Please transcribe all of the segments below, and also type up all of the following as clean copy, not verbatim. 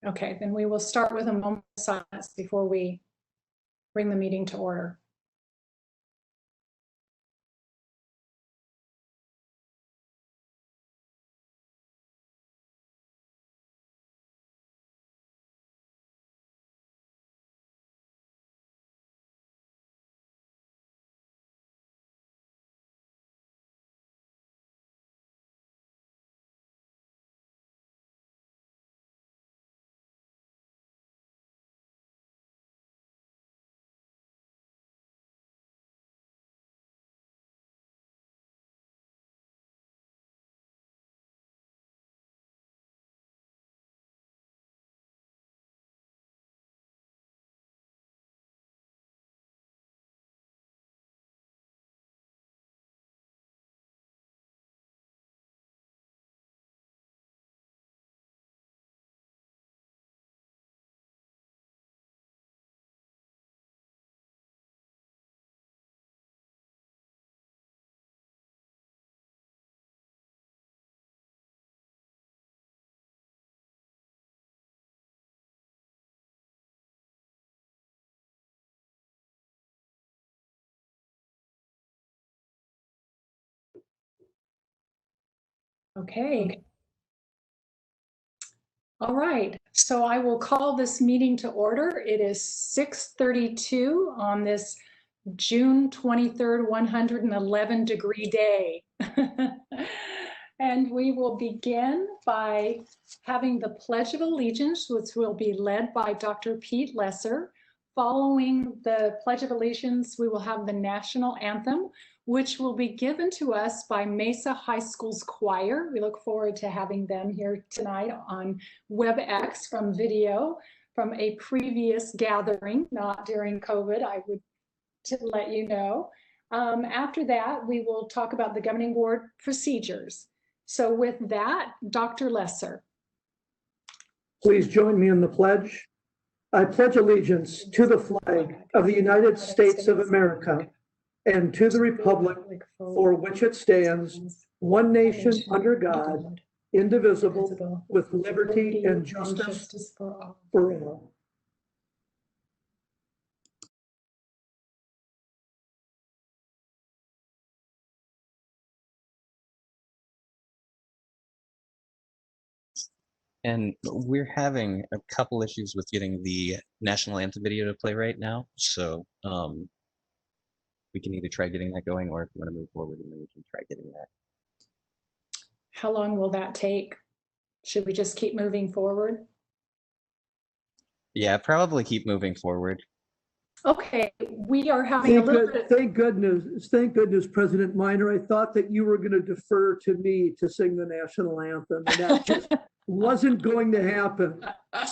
Okay, then we will start with a moment of silence before we bring the meeting to order. Okay. All right, so I will call this meeting to order. It is 6:32 on this June 23rd, 111-degree day. And we will begin by having the Pledge of Allegiance, which will be led by Dr. Pete Lesser. Following the Pledge of Allegiance, we will have the National Anthem, which will be given to us by Mesa High School's choir. We look forward to having them here tonight on WebEx from video from a previous gathering, not during COVID, I would to let you know. After that, we will talk about the governing board procedures. So with that, Dr. Lesser. Please join me in the pledge. I pledge allegiance to the flag of the United States of America and to the republic for which it stands, one nation under God, indivisible, with liberty and justice for all. And we're having a couple issues with getting the national anthem video to play right now. So we can either try getting that going, or if you want to move forward, then we can try getting that. How long will that take? Should we just keep moving forward? Yeah, probably keep moving forward. Okay, we are having a little bit. Thank goodness, President Minor. I thought that you were going to defer to me to sing the national anthem, and that just wasn't going to happen.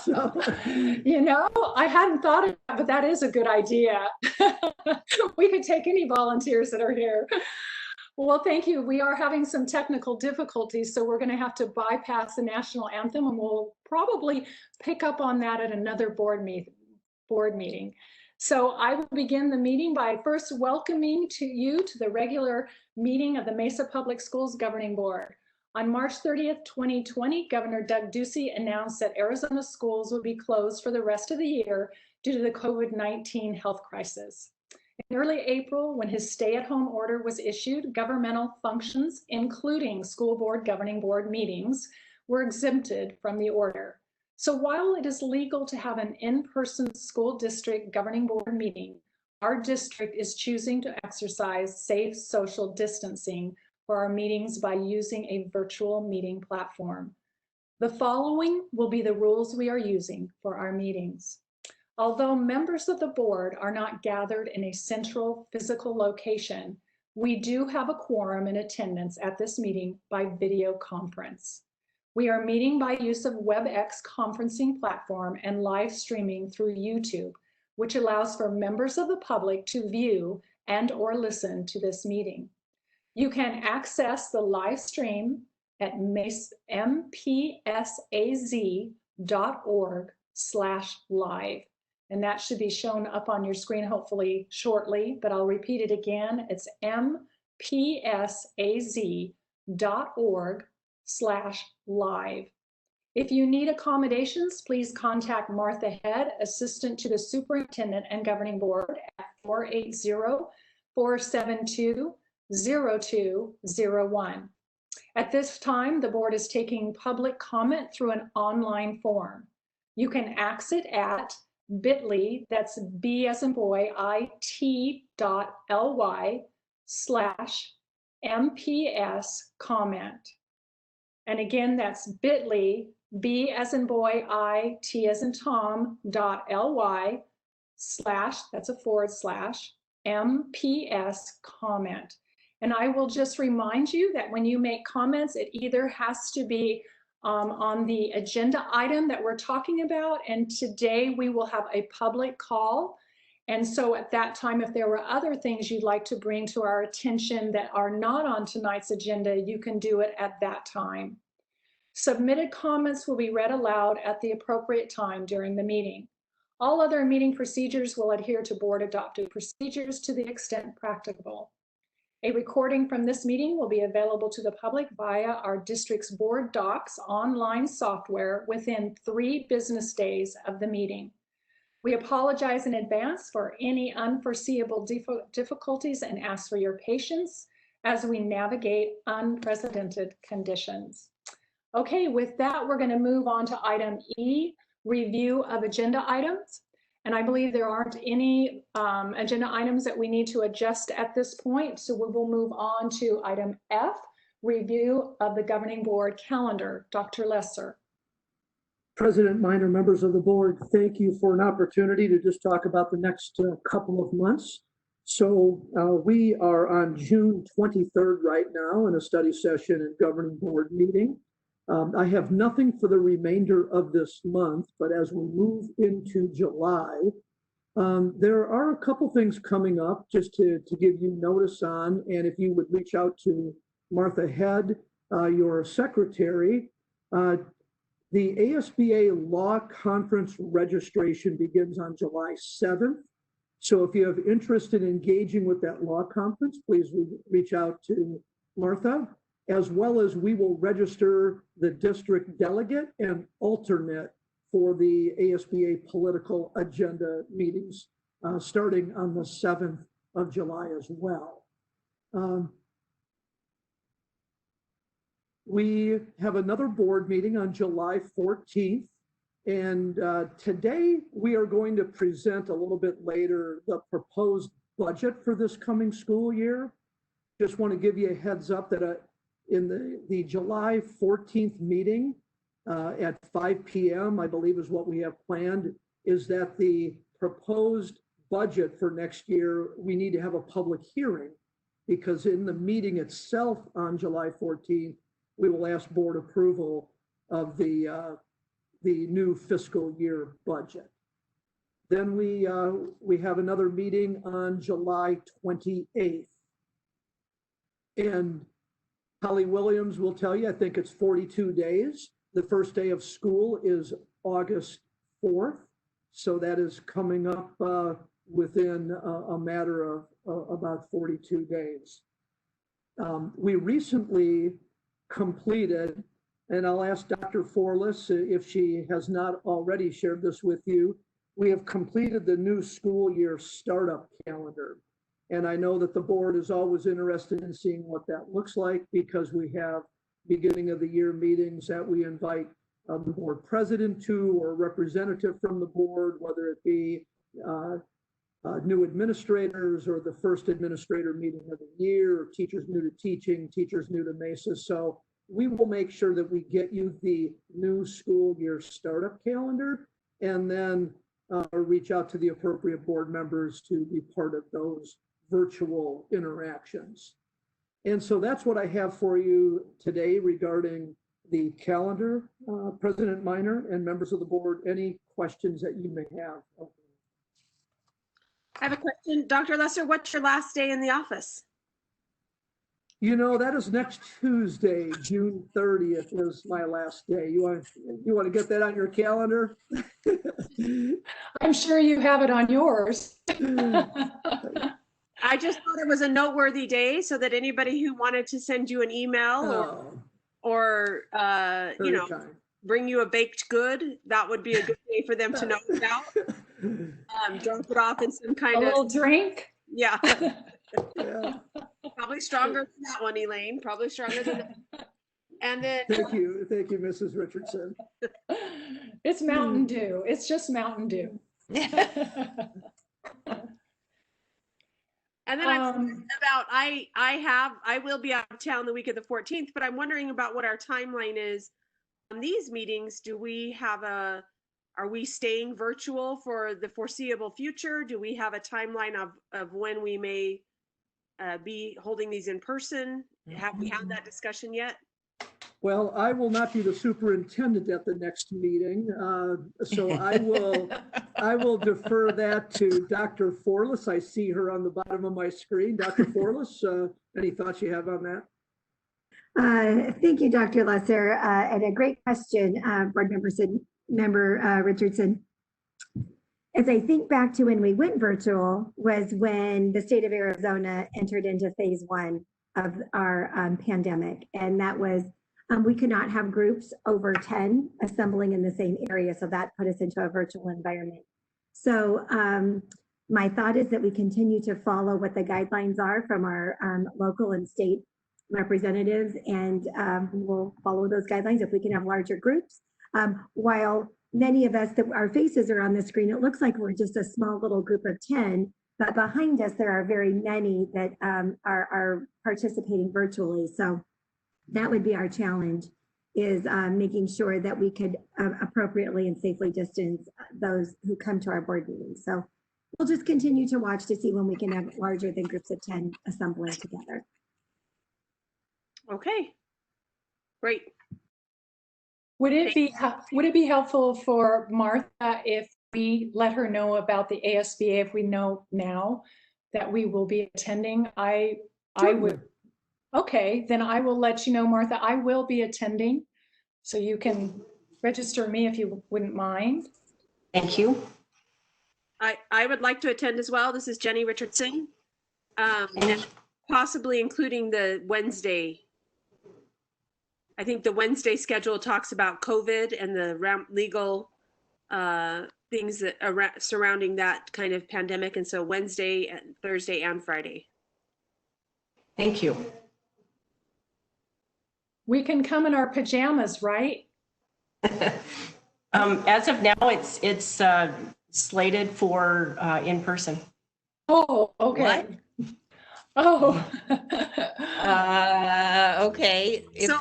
So, you know, I hadn't thought of that, but that is a good idea. We could take any volunteers that are here. Well, thank you. We are having some technical difficulties, so we're going to have to bypass the national anthem, and we'll probably pick up on that at another board meeting. So I will begin the meeting by first welcoming you to the regular meeting of the Mesa Public Schools Governing Board. On March 30th, 2020, Governor Doug Ducey announced that Arizona schools would be closed for the rest of the year due to the COVID-19 health crisis. In early April, when his stay-at-home order was issued, governmental functions, including school board governing board meetings, were exempted from the order. So while it is legal to have an in-person school district governing board meeting, our district is choosing to exercise safe social distancing for our meetings by using a virtual meeting platform. The following will be the rules we are using for our meetings. Although members of the board are not gathered in a central physical location, we do have a quorum in attendance at this meeting by video conference. We are meeting by use of WebEx conferencing platform and live streaming through YouTube, which allows for members of the public to view and/or listen to this meeting. You can access the live stream at mpsaz.org/live. And that should be shown up on your screen hopefully shortly, but I'll repeat it again. It's mpsaz.org/live. If you need accommodations, please contact Martha Head, Assistant to the Superintendent and Governing Board at 480-472-0201. At this time, the board is taking public comment through an online form. You can access it at bit.ly, that's B as in boy, it.ly/MPS comment. And again, that's bit.ly, B as in boy, T as in Tom, .ly/ that's a / MPS comment. And I will just remind you that when you make comments, it either has to be on the agenda item that we're talking about, and today we will have a public call. And so at that time, if there were other things you'd like to bring to our attention that are not on tonight's agenda, you can do it at that time. Submitted comments will be read aloud at the appropriate time during the meeting. All other meeting procedures will adhere to board adopted procedures to the extent practicable. A recording from this meeting will be available to the public via our district's board docs online software within 3 business days of the meeting. We apologize in advance for any unforeseeable difficulties and ask for your patience as we navigate unprecedented conditions. Okay, with that, we're going to move on to item E, review of agenda items. And I believe there aren't any agenda items that we need to adjust at this point. So we will move on to item F, review of the governing board calendar. Dr. Lesser. President Minor, members of the board, thank you for an opportunity to just talk about the next couple of months. So we are on June 23rd right now in a study session and governing board meeting. I have nothing for the remainder of this month, but as we move into July, there are a couple things coming up just to give you notice on. And if you would reach out to Martha Head, your secretary, the ASBA Law Conference registration begins on July 7th. So if you have interest in engaging with that law conference, please reach out to Martha, as well as we will register the district delegate and alternate for the ASBA political agenda meetings starting on the 7th of July as well. We have another board meeting on July 14th. And today we are going to present a little bit later the proposed budget for this coming school year. Just want to give you a heads up that in the July 14th meeting at 5 p.m., I believe is what we have planned, is that the proposed budget for next year, we need to have a public hearing, because in the meeting itself on July 14th, we will ask board approval of the new fiscal year budget. Then we have another meeting on July 28th. And Holly Williams will tell you, I think it's 42 days. The first day of school is August 4th. So that is coming up within a matter of about 42 days. We recently completed, and I'll ask Dr. Forlis if she has not already shared this with you, we have completed the new school year startup calendar. And I know that the board is always interested in seeing what that looks like, because we have beginning of the year meetings that we invite the board president to, or a representative from the board, whether it be new administrators or the first administrator meeting of the year, or teachers new to teaching, teachers new to Mesa. So we will make sure that we get you the new school year startup calendar, and then reach out to the appropriate board members to be part of those virtual interactions. And so that's what I have for you today regarding the calendar. President Minor and members of the board, any questions that you may have? I have a question. Dr. Lesser, what's your last day in the office? You know, that is next Tuesday, June 30th is my last day. You want to get that on your calendar? I'm sure you have it on yours. I just thought it was a noteworthy day, so that anybody who wanted to send you an email or you know, kind. bring you a baked good, that would be a good day for them to know about. Drop it off in some A kind of, little drink. yeah, Yeah. probably stronger than that one, Elaine, probably stronger than that. And then, Thank you, Mrs. Richardson. It's Mountain Dew. It's just Mountain Dew. and then I'm wondering about, I will be out of town the week of the 14th, but I'm wondering about what our timeline is on these meetings. Are we staying virtual for the foreseeable future? Do we have a timeline of when we may be holding these in person? Have we had that discussion yet? Well, I will not be the superintendent at the next meeting, so I will defer that to Dr. Forlis. I see her on the bottom of my screen. Dr. Forlis, any thoughts you have on that? Thank you, Dr. Lesser, and a great question, Board Member Richardson. As I think back to when we went virtual was when the state of Arizona entered into phase 1 of our pandemic, and that was we could not have groups over 10 assembling in the same area, so that put us into a virtual environment. So my thought is that we continue to follow what the guidelines are from our local and state representatives, and we will follow those guidelines if we can have larger groups. While many of us that our faces are on the screen, it looks like we're just a small little group of 10, but behind us there are very many that are participating virtually. So that would be our challenge, is making sure that we could appropriately and safely distance those who come to our board meetings. So we'll just continue to watch to see when we can have larger than groups of 10 assembling together. Okay, great. Would it be helpful for Martha if we let her know about the ASBA, if we know now that we will be attending? I would. Okay, then I will let you know, Martha. I will be attending, so you can register me if you wouldn't mind. Thank you. I would like to attend as well. This is Jenny Richardson, and possibly including the Wednesday. I think the Wednesday schedule talks about COVID and the legal things that are surrounding that kind of pandemic, and so Wednesday, and Thursday, and Friday. Thank you. We can come in our pajamas, right? As of now, it's slated for in person. Oh, okay. What? Oh. Okay, So,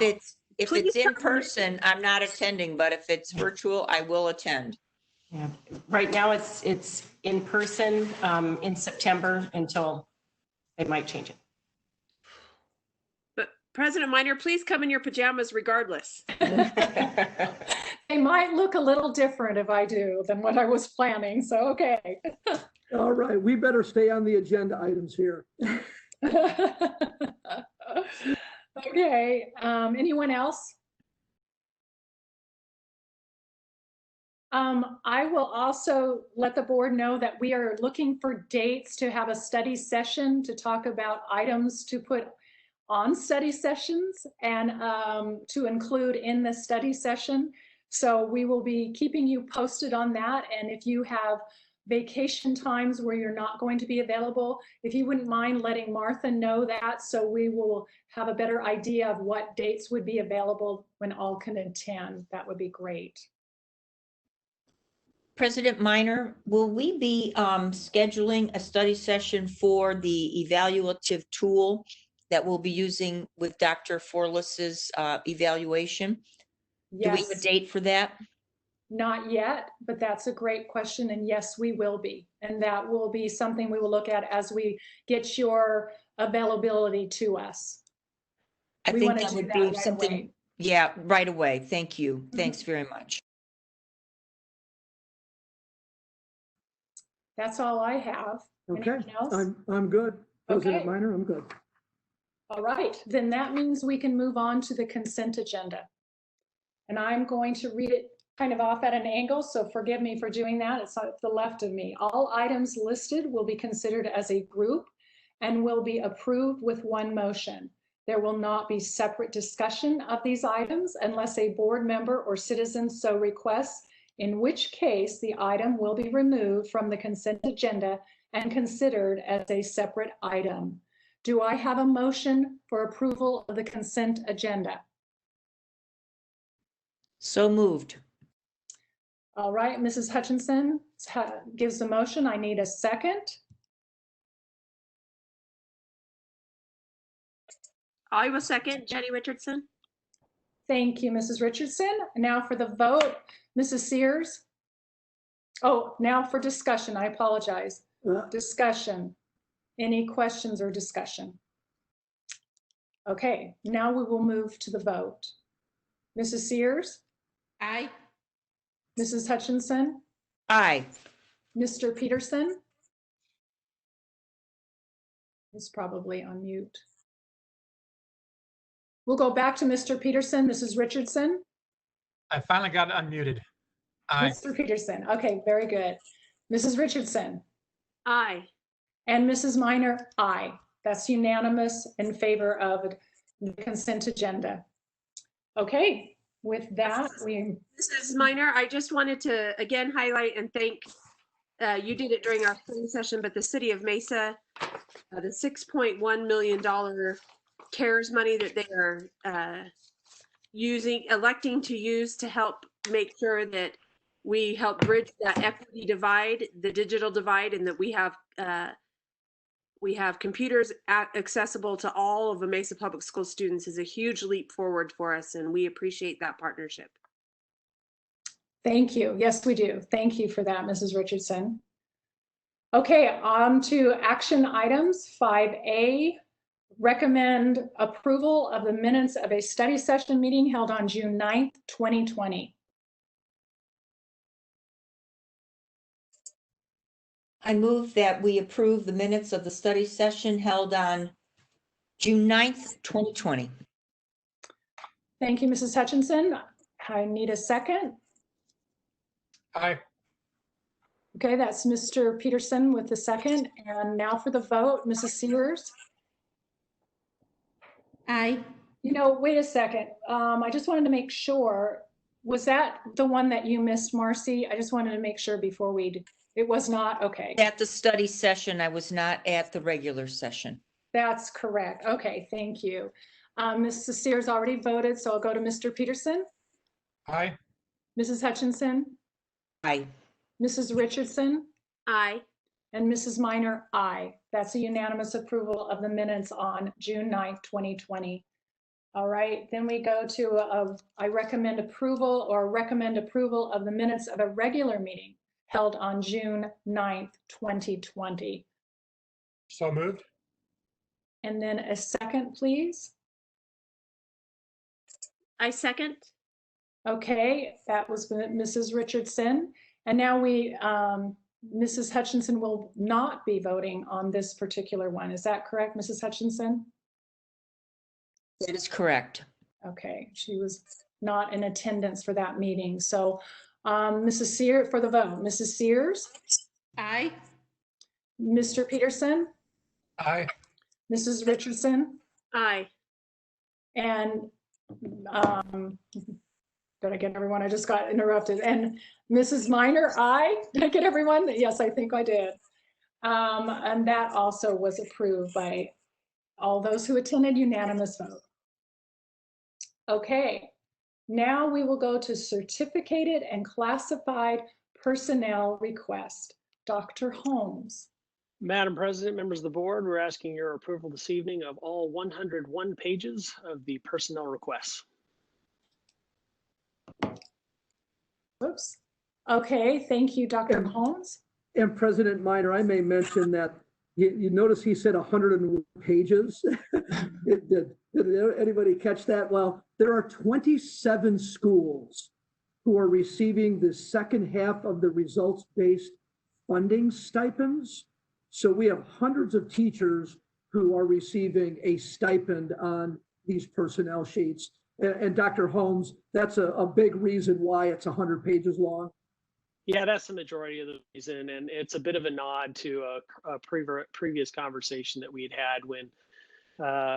if please it's in tell me- person, I'm not attending, but if it's virtual, I will attend. Yeah. Right now, it's in person in September until they might change it. But President Minor, please come in your pajamas regardless. They might look a little different if I do than what I was planning, so okay. All right, we better stay on the agenda items here. Okay, anyone else? I will also let the board know that we are looking for dates to have a study session to talk about items to put on study sessions and to include in the study session. So we will be keeping you posted on that. And if you have vacation times where you're not going to be available, if you wouldn't mind letting Martha know that, so we will have a better idea of what dates would be available when all can attend, that would be great. President Minor, will we be scheduling a study session for the evaluative tool that we'll be using with Dr. Forlis's evaluation? Do we have a Yes, date for that? not yet, but that's a great question. And yes, we will be. And that will be something we will look at as we get your availability to us. I We think wanna that do would that be right something. away. Yeah, right away. Thank you. Thanks very much. That's all I have. Okay, Anything else? I'm good. President Okay. Minor, I'm good. All right, then that means we can move on to the consent agenda. And I'm going to read it kind of off at an angle, so forgive me for doing that. It's at the left of me. All items listed will be considered as a group and will be approved with one motion. There will not be separate discussion of these items unless a board member or citizen so requests, in which case the item will be removed from the consent agenda and considered as a separate item. Do I have a motion for approval of the consent agenda? So moved. All right, Mrs. Hutchinson gives the motion. I need a second. I will second. Jenny Richardson. Thank you, Mrs. Richardson. Now for the vote, Mrs. Sears. Oh, now for discussion. I apologize. Discussion. Any questions or discussion? Okay, now we will move to the vote. Mrs. Sears, Aye. Mrs. Hutchinson, Aye. Mr. Peterson. He's probably on mute. We'll go back to Mr. Peterson, Mrs. Richardson. I finally got unmuted. Aye. Mr. Peterson, okay, very good. Mrs. Richardson Aye. and Mrs. Minor, aye. That's unanimous in favor of the consent agenda. Okay, with that, Mrs. Minor, I just wanted to again highlight and thank, you did it during our study session, but the city of Mesa, the $6.1 million CARES money that they are electing to use to help make sure that we help bridge that equity divide, the digital divide, and that we have computers accessible to all of the Mesa Public School students is a huge leap forward for us, and we appreciate that partnership. thank you. Yes, we do. Thank you for that, Mrs. Richardson. Okay, on to action items. 5A, recommend approval of the minutes of a study session meeting held on June 9th, 2020. I move that we approve the minutes of the study session held on June 9th, 2020. Thank you, Mrs. Hutchinson. I need a second. Aye. Okay, that's Mr. Peterson with the second. And now for the vote, Mrs. Sears. Aye. You know, wait a second. I just wanted to make sure, was that the one that you missed, Marcy? I just wanted to make sure before it was not, okay. At the study session, I was not at the regular session. That's correct. Okay, thank you. Mrs. Sears already voted, so I'll go to Mr. Peterson. Aye. Mrs. Hutchinson, Aye. Mrs. Richardson, Aye. and Mrs. Minor, aye. That's a unanimous approval of the minutes on June 9th, 2020. All right, then we go to I recommend approval of the minutes of a regular meeting held on June 9th, 2020. So moved. And then a second, please. I second. Okay, that was Mrs. Richardson. And now Mrs. Hutchinson will not be voting on this particular one. Is that correct, Mrs. Hutchinson? That is correct. Okay, she was not in attendance for that meeting. So Mrs. Sears, for the vote, Mrs. Sears, Aye. Mr. Peterson, Aye. Mrs. Richardson, Aye. and did I get everyone? I just got interrupted. And Mrs. Minor, aye. Did I get everyone? Yes, I think I did. And that also was approved by all those who attended, unanimous vote. Okay, now we will go to certificated and classified personnel request. Dr. Holmes. Madam President, members of the board, we're asking your approval this evening of all 101 pages of the personnel requests. Oops. Okay, thank you, Dr. Holmes. And President Minor, I may mention that you notice he said 101 pages. Did anybody catch that? Well, there are 27 schools who are receiving the second half of the results-based funding stipends. So we have hundreds of teachers who are receiving a stipend on these personnel sheets. And Dr. Holmes, that's a big reason why it's 100 pages long. Yeah, that's the majority of the reason. And it's a bit of a nod to a previous conversation that we had when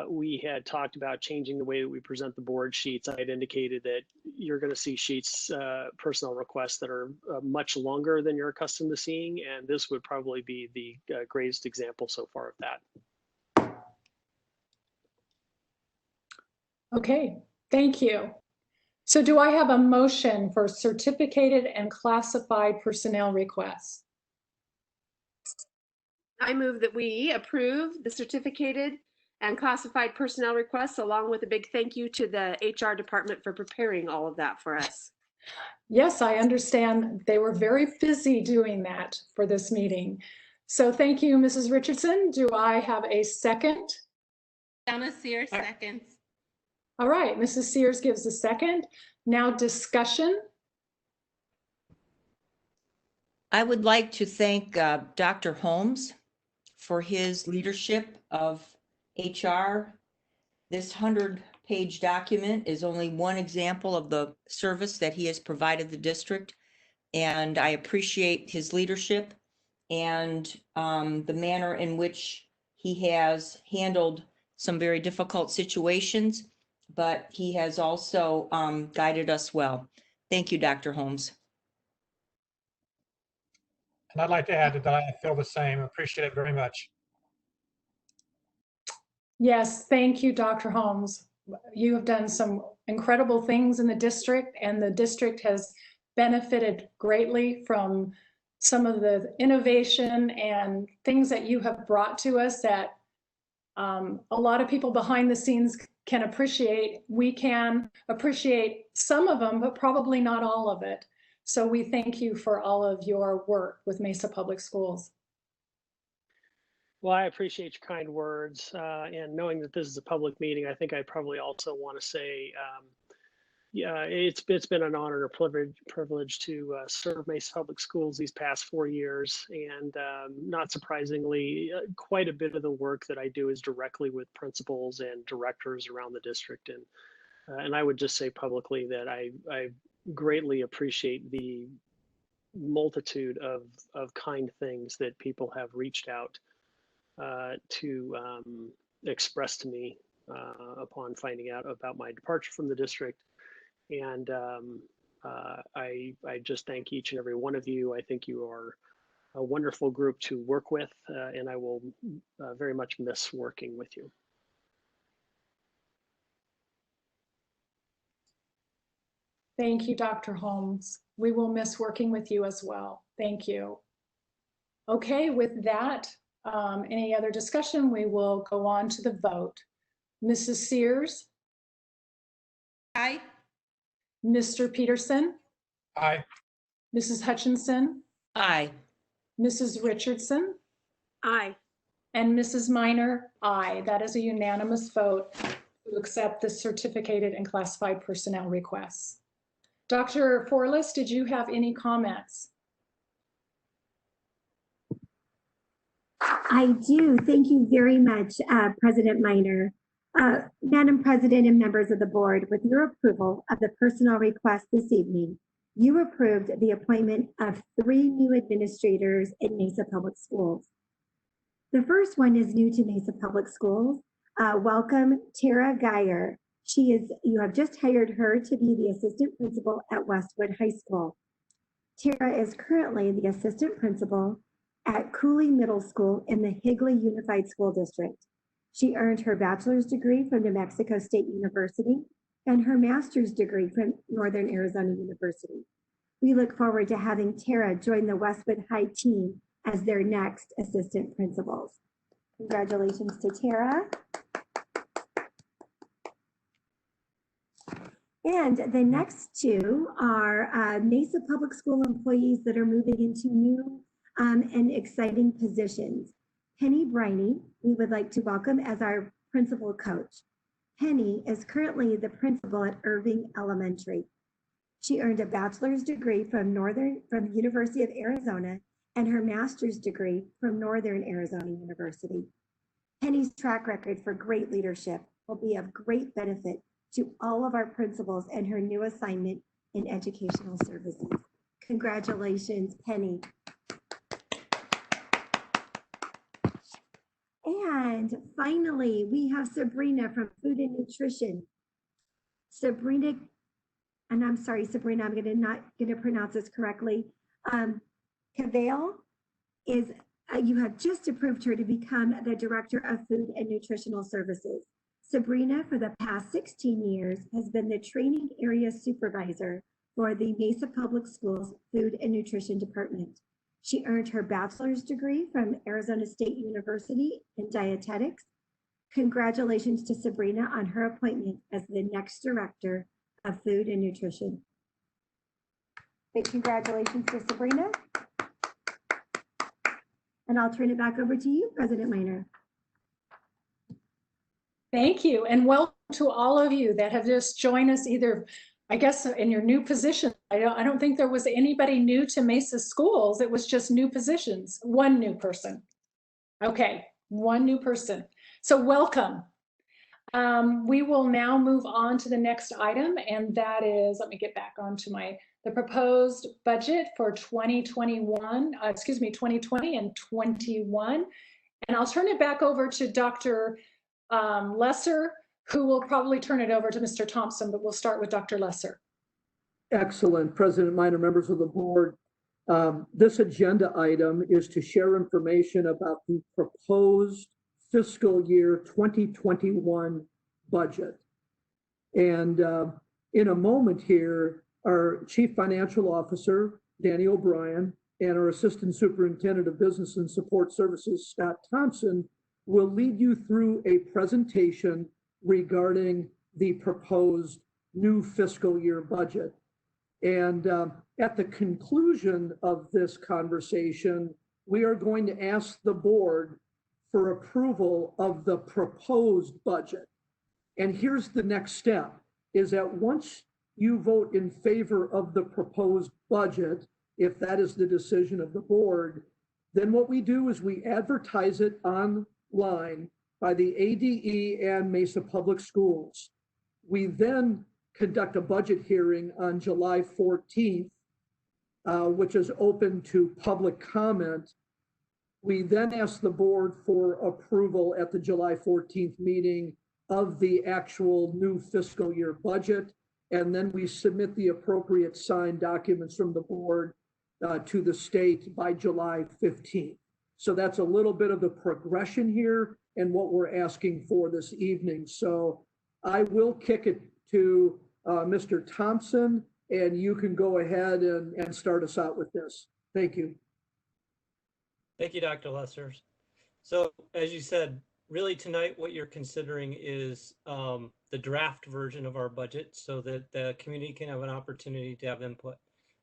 we had talked about changing the way that we present the board sheets. I had indicated that you're going to see sheets, personnel requests that are much longer than you're accustomed to seeing, and this would probably be the greatest example so far of that. Okay, thank you. So do I have a motion for certificated and classified personnel requests? I move that we approve the certificated and classified personnel requests, along with a big thank you to the HR department for preparing all of that for us. Yes, I understand they were very busy doing that for this meeting. So thank you, Mrs. Richardson. Do I have a second? Donna Sears seconds. All right, Mrs. Sears gives a second. Now discussion. I would like to thank Dr. Holmes for his leadership of HR. This 100-page document is only one example of the service that he has provided the district, and I appreciate his leadership and the manner in which he has handled some very difficult situations, but he has also guided us well. Thank you, Dr. Holmes. And I'd like to add that I feel the same. Appreciate it very much. Yes, thank you, Dr. Holmes. You have done some incredible things in the district, and the district has benefited greatly from some of the innovation and things that you have brought to us that a lot of people behind the scenes can appreciate. We can appreciate some of them, but probably not all of it. So we thank you for all of your work with Mesa Public Schools. Well, I appreciate your kind words, and knowing that this is a public meeting, I think I probably also want to say, yeah, it's been an honor and a privilege to serve Mesa Public Schools these past 4 years, and not surprisingly, quite a bit of the work that I do is directly with principals and directors around the district, and I would just say publicly that I greatly appreciate the multitude of kind things that people have reached out to express to me upon finding out about my departure from the district. And I just thank each and every one of you. I think you are a wonderful group to work with, and I will very much miss working with you. Thank you, Dr. Holmes. We will miss working with you as well. Thank you. Okay, with that, any other discussion? We will go on to the vote. Mrs. Sears? Aye. Mr. Peterson? Aye. Mrs. Hutchinson? Aye. Mrs. Richardson? Aye. And Mrs. Minor? Aye. That is a unanimous vote to accept the certificated and classified personnel requests. Dr. Forlis, did you have any comments? I do. Thank you very much, President Minor. Madam President and members of the board, with your approval of the personnel request this evening, you approved the appointment of 3 new administrators in Mesa Public Schools. The first one is new to Mesa Public Schools. Welcome, Tara Geyer. You have just hired her to be the assistant principal at Westwood High School. Tara is currently the assistant principal at Cooley Middle School in the Higley Unified School District. She earned her bachelor's degree from New Mexico State University and her master's degree from Northern Arizona University. We look forward to having Tara join the Westwood High team as their next assistant principals. Congratulations to Tara. And the next 2 are Mesa Public School employees that are moving into new and exciting positions. Penny Briney, we would like to welcome as our principal coach. Penny is currently the principal at Irving Elementary. She earned a bachelor's degree from the University of Arizona and her master's degree from Northern Arizona University. Penny's track record for great leadership will be of great benefit to all of our principals and her new assignment in educational services. Congratulations, Penny. And finally, we have Sabrina from Food and Nutrition. Sabrina, and I'm sorry, Sabrina, I'm not gonna pronounce this correctly. Cavale is, you have just approved her to become the Director of Food and Nutritional Services. Sabrina, for the past 16 years, has been the Training Area Supervisor for the Mesa Public Schools Food and Nutrition Department. She earned her bachelor's degree from Arizona State University in dietetics. Congratulations to Sabrina on her appointment as the next Director of Food and Nutrition. Big congratulations to Sabrina. And I'll turn it back over to you, President Minor. Thank you, and welcome to all of you that have just joined us either, I guess, in your new position. I don't think there was anybody new to Mesa Schools. It was just new positions, one new person. Okay, one new person. So welcome. We will now move on to the next item, and that is, let me get back onto the proposed budget for 2020 and 21. And I'll turn it back over to Dr. Lesser, who will probably turn it over to Mr. Thompson, but we'll start with Dr. Lesser. Excellent, President Minor, members of the board. This agenda item is to share information about the proposed fiscal year 2021 budget. And in a moment here, our Chief Financial Officer, Danny O'Brien, and our Assistant Superintendent of Business and Support Services, Scott Thompson, will lead you through a presentation regarding the proposed new fiscal year budget. And at the conclusion of this conversation, we are going to ask the board for approval of the proposed budget. And here's the next step, is that once you vote in favor of the proposed budget, if that is the decision of the board, then what we do is we advertise it online by the ADE and Mesa Public Schools. We then conduct a budget hearing on July 14th, which is open to public comment. We then ask the board for approval at the July 14th meeting of the actual new fiscal year budget. And then we submit the appropriate signed documents from the board to the state by July 15th. So that's a little bit of the progression here and what we're asking for this evening. So I will kick it to Mr. Thompson, and you can go ahead and start us out with this. Thank you. Thank you, Dr. Lesser. So as you said, really tonight what you're considering is the draft version of our budget so that the community can have an opportunity to have input.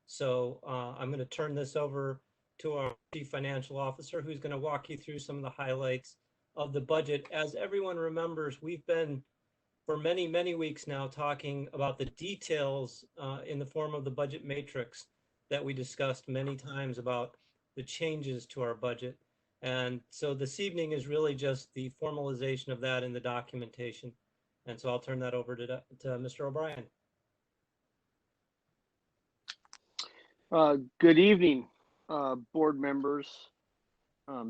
So I'm going to turn this over to our Chief Financial Officer, who's going to walk you through some of the highlights of the budget. As everyone remembers, we've been for many, many weeks now talking about the details in the form of the budget matrix that we discussed many times about the changes to our budget. And so this evening is really just the formalization of that in the documentation. And so I'll turn that over to Mr. O'Brien. Good evening, board members,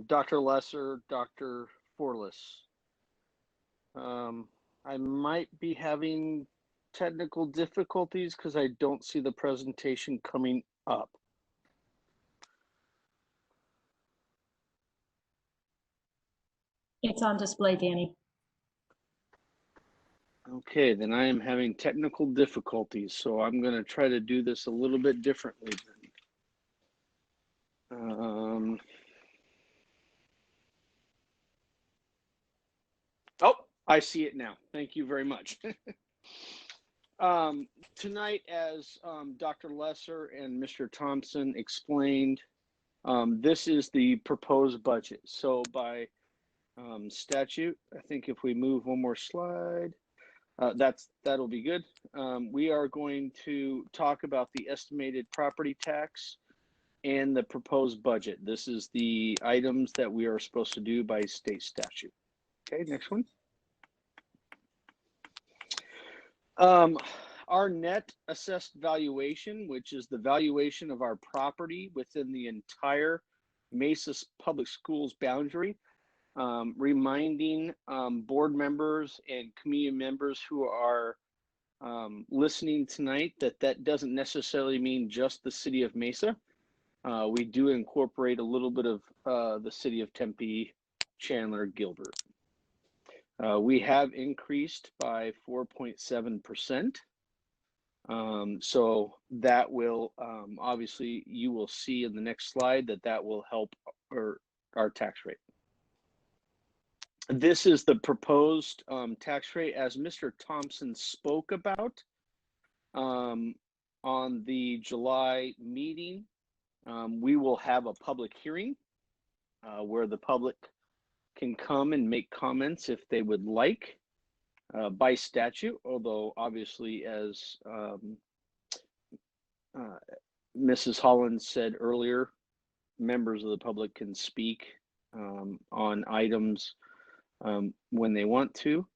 Dr. Lesser, Dr. Forlis. I might be having technical difficulties because I don't see the presentation coming up. It's on display, Danny. Okay, then I am having technical difficulties, so I'm going to try to do this a little bit differently then. Oh, I see it now. Thank you very much. Tonight, as Dr. Lesser and Mr. Thompson explained, this is the proposed budget. So by statute, I think if we move one more slide, that'll be good. We are going to talk about the estimated property tax and the proposed budget. This is the items that we are supposed to do by state statute. Okay, next one. Our net assessed valuation, which is the valuation of our property within the entire Mesa Public Schools boundary, reminding board members and community members who are listening tonight that that doesn't necessarily mean just the city of Mesa. We do incorporate a little bit of the city of Tempe, Chandler, Gilbert. We have increased by 4.7%. So that will obviously, you will see in the next slide that will help our tax rate. This is the proposed tax rate as Mr. Thompson spoke about on the July meeting. We will have a public hearing where the public can come and make comments if they would like by statute, although obviously as Mrs. Holland said earlier, members of the public can speak on items when they want to.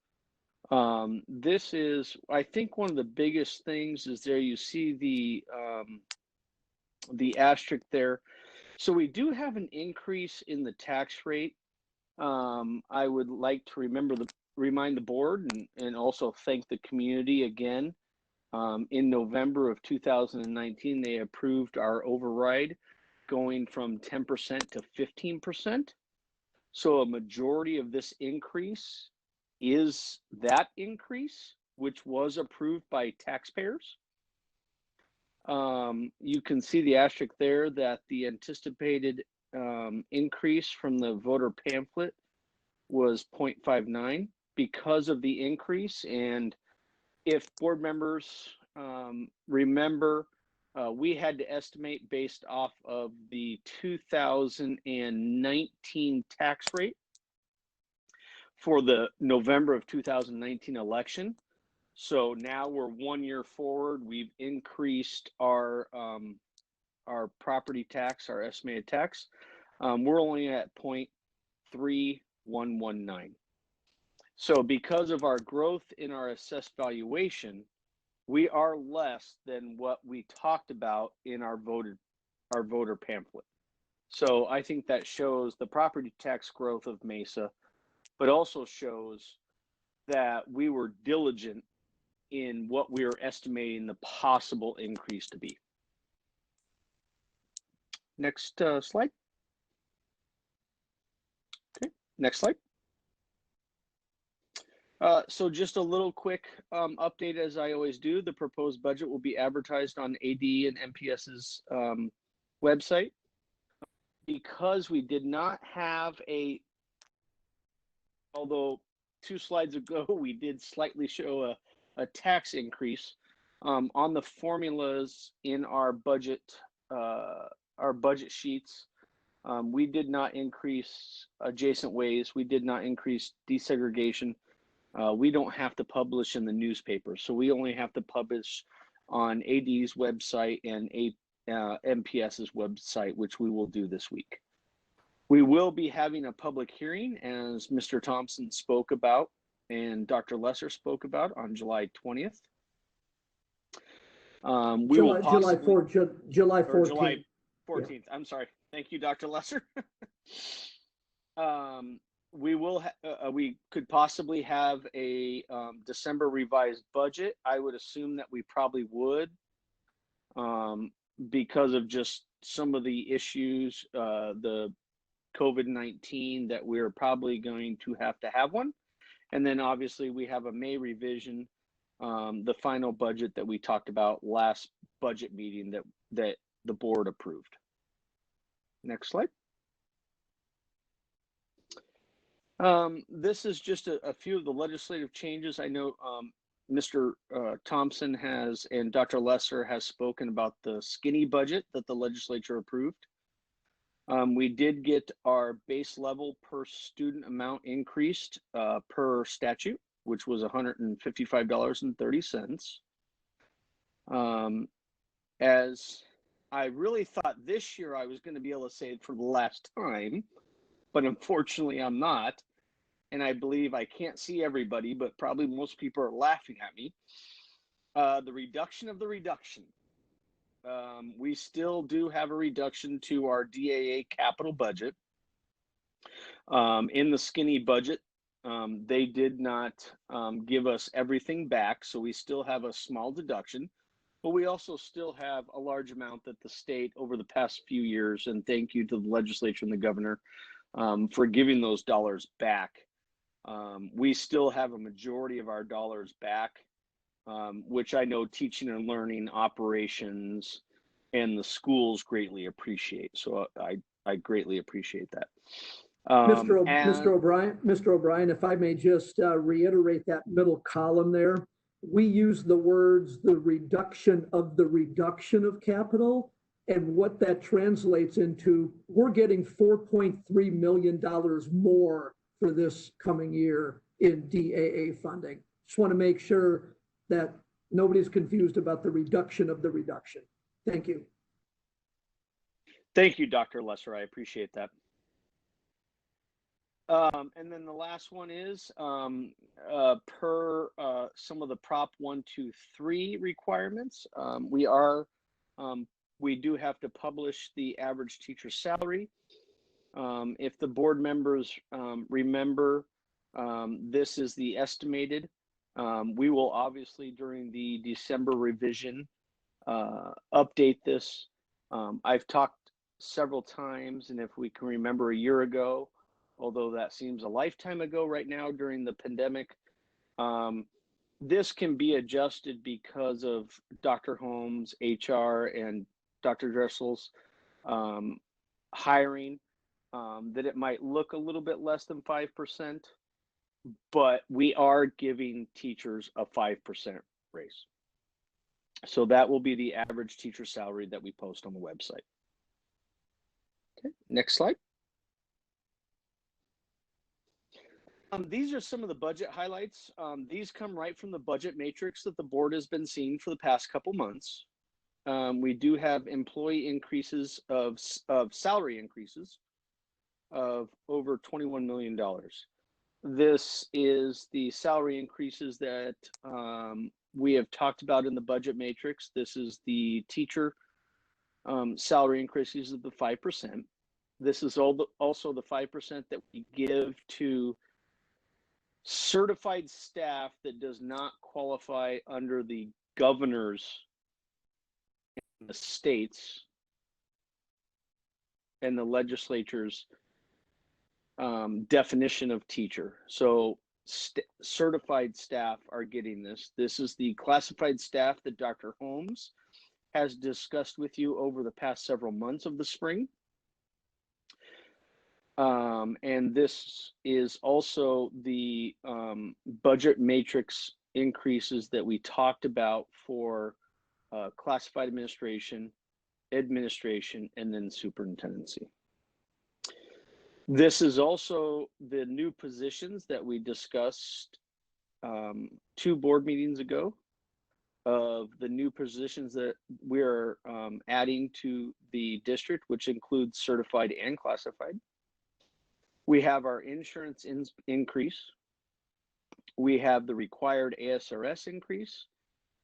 This is, I think, one of the biggest things is there you see the asterisk there. So we do have an increase in the tax rate. I would like to remind the board and also thank the community again. In November of 2019, they approved our override going from 10% to 15%. So a majority of this increase is that increase, which was approved by taxpayers. You can see the asterisk there that the anticipated increase from the voter pamphlet was 0.59 because of the increase. And if board members remember, we had to estimate based off of the 2019 tax rate for the November of 2019 election. So now we're 1 year forward. We've increased our property tax, our estimated tax. We're only at 0.3119. So because of our growth in our assessed valuation, we are less than what we talked about in our voter pamphlet. So I think that shows the property tax growth of Mesa, but also shows that we were diligent in what we are estimating the possible increase to be. Next slide. Okay, next slide. So just a little quick update as I always do. The proposed budget will be advertised on AD and MPS's website. Because we did not have although 2 slides ago, we did slightly show a tax increase on the formulas in our budget sheets. We did not increase adjacent ways. We did not increase desegregation. We don't have to publish in the newspaper. So we only have to publish on AD's website and MPS's website, which we will do this week. We will be having a public hearing, as Mr. Thompson spoke about and Dr. Lesser spoke about, on July 20th. July 14th. Yeah. I'm sorry. Thank you, Dr. Lesser. We could possibly have a December revised budget. I would assume that we probably would, because of just some of the issues, the COVID-19, that we're probably going to have one. And then obviously we have a May revision, the final budget that we talked about last budget meeting that the board approved. Next slide. This is just a few of the legislative changes. I know Mr. Thompson and Dr. Lesser has spoken about the skinny budget that the legislature approved. We did get our base level per student amount increased per statute, which was $155.30. As I really thought this year I was going to be able to say it for the last time, but unfortunately I'm not. And I believe I can't see everybody, but probably most people are laughing at me. The reduction of the reduction. We still do have a reduction to our DAA capital budget. In the skinny budget, they did not give us everything back, so we still have a small deduction, but we also still have a large amount that the state over the past few years, and thank you to the legislature and the governor for giving those dollars back. We still have a majority of our dollars back, which I know teaching and learning operations and the schools greatly appreciate. So I greatly appreciate that. Mr. O'Brien, if I may just reiterate that middle column there, we use the words the reduction of capital, and what that translates into, we're getting $4.3 million more for this coming year in DAA funding. Just want to make sure that nobody's confused about the reduction of the reduction. Thank you. Thank you, Dr. Lesser. I appreciate that. And then the last one is per some of the Prop 123 requirements, we do have to publish the average teacher salary. If the board members remember, this is the estimated. We will obviously during the December revision update this. I've talked several times, and if we can remember a year ago, although that seems a lifetime ago right now during the pandemic, this can be adjusted because of Dr. Holmes, HR, and Dr. Dressel's hiring, that it might look a little bit less than 5%, but we are giving teachers a 5% raise. So that will be the average teacher salary that we post on the website. Okay, next slide. These are some of the budget highlights. These come right from the budget matrix that the board has been seeing for the past couple months. We do have employee increases of salary increases of over $21 million. This is the salary increases that we have talked about in the budget matrix. This is the teacher salary increases of the 5%. This is also the 5% that we give to certified staff that does not qualify under the governor's in the states and the legislature's definition of teacher. So certified staff are getting this. This is the classified staff that Dr. Holmes has discussed with you over the past several months of the spring. And this is also the budget matrix increases that we talked about for classified administration, and then superintendency. This is also the new positions that we discussed 2 board meetings ago, of the new positions that we're adding to the district, which includes certified and classified. We have our insurance increase. We have the required ASRS increase,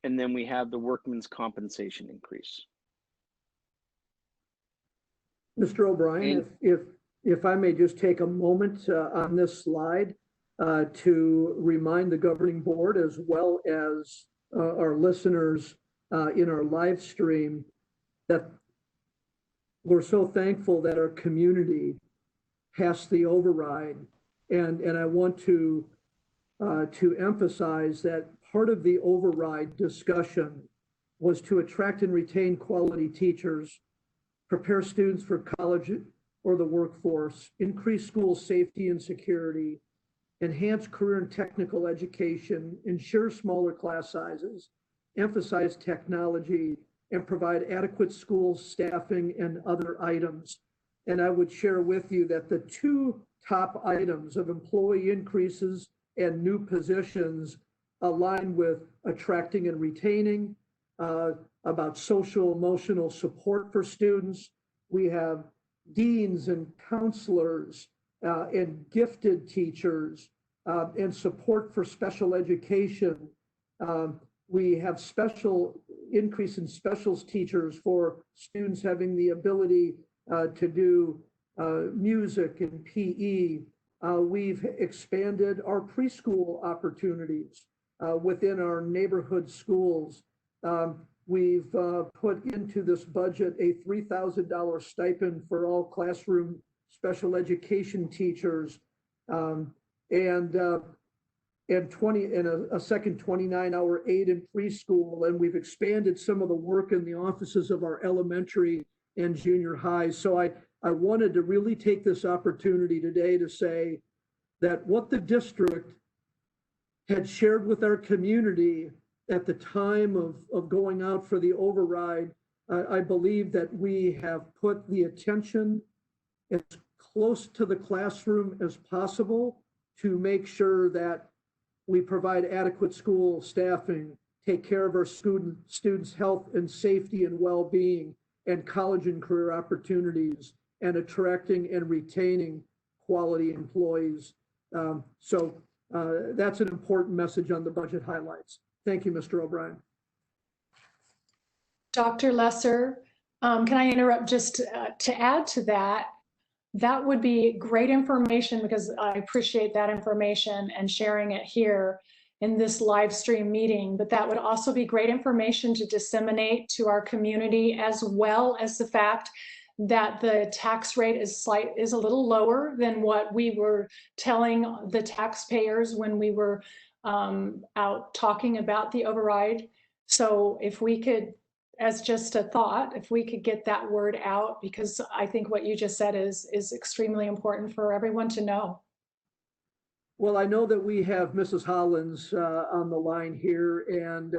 and then we have the workman's compensation increase. Mr. O'Brien, if I may just take a moment on this slide to remind the governing board as well as our listeners in our live stream that we're so thankful that our community passed the override, and I want to emphasize that part of the override discussion was to attract and retain quality teachers, prepare students for college or the workforce, increase school safety and security, enhance career and technical education, ensure smaller class sizes, emphasize technology, and provide adequate school staffing and other items. And I would share with you that the 2 top items of employee increases and new positions align with attracting and retaining, about social emotional support for students. We have deans and counselors and gifted teachers and support for special education. We have special increase in specials teachers for students having the ability to do music and PE, We've expanded our preschool opportunities within our neighborhood schools. We've put into this budget a $3,000 stipend for all classroom special education teachers, and a second 29-hour aid in preschool. And we've expanded some of the work in the offices of our elementary and junior highs. So I wanted to really take this opportunity today to say that what the district had shared with our community at the time of going out for the override, I believe that we have put the attention as close to the classroom as possible to make sure that we provide adequate school staffing, take care of our students' health and safety and well-being, and college and career opportunities, and attracting and retaining quality employees. So that's an important message on the budget highlights. Thank you, Mr. O'Brien. Dr. Lesser, can I interrupt just to add to that? That would be great information, because I appreciate that information and sharing it here in this live stream meeting, but that would also be great information to disseminate to our community, as well as the fact that the tax rate is a little lower than what we were telling the taxpayers when we were out talking about the override. So if we could, as just a thought, if we could get that word out, because I think what you just said is extremely important for everyone to know. Well, I know that we have Mrs. Hollins on the line here, and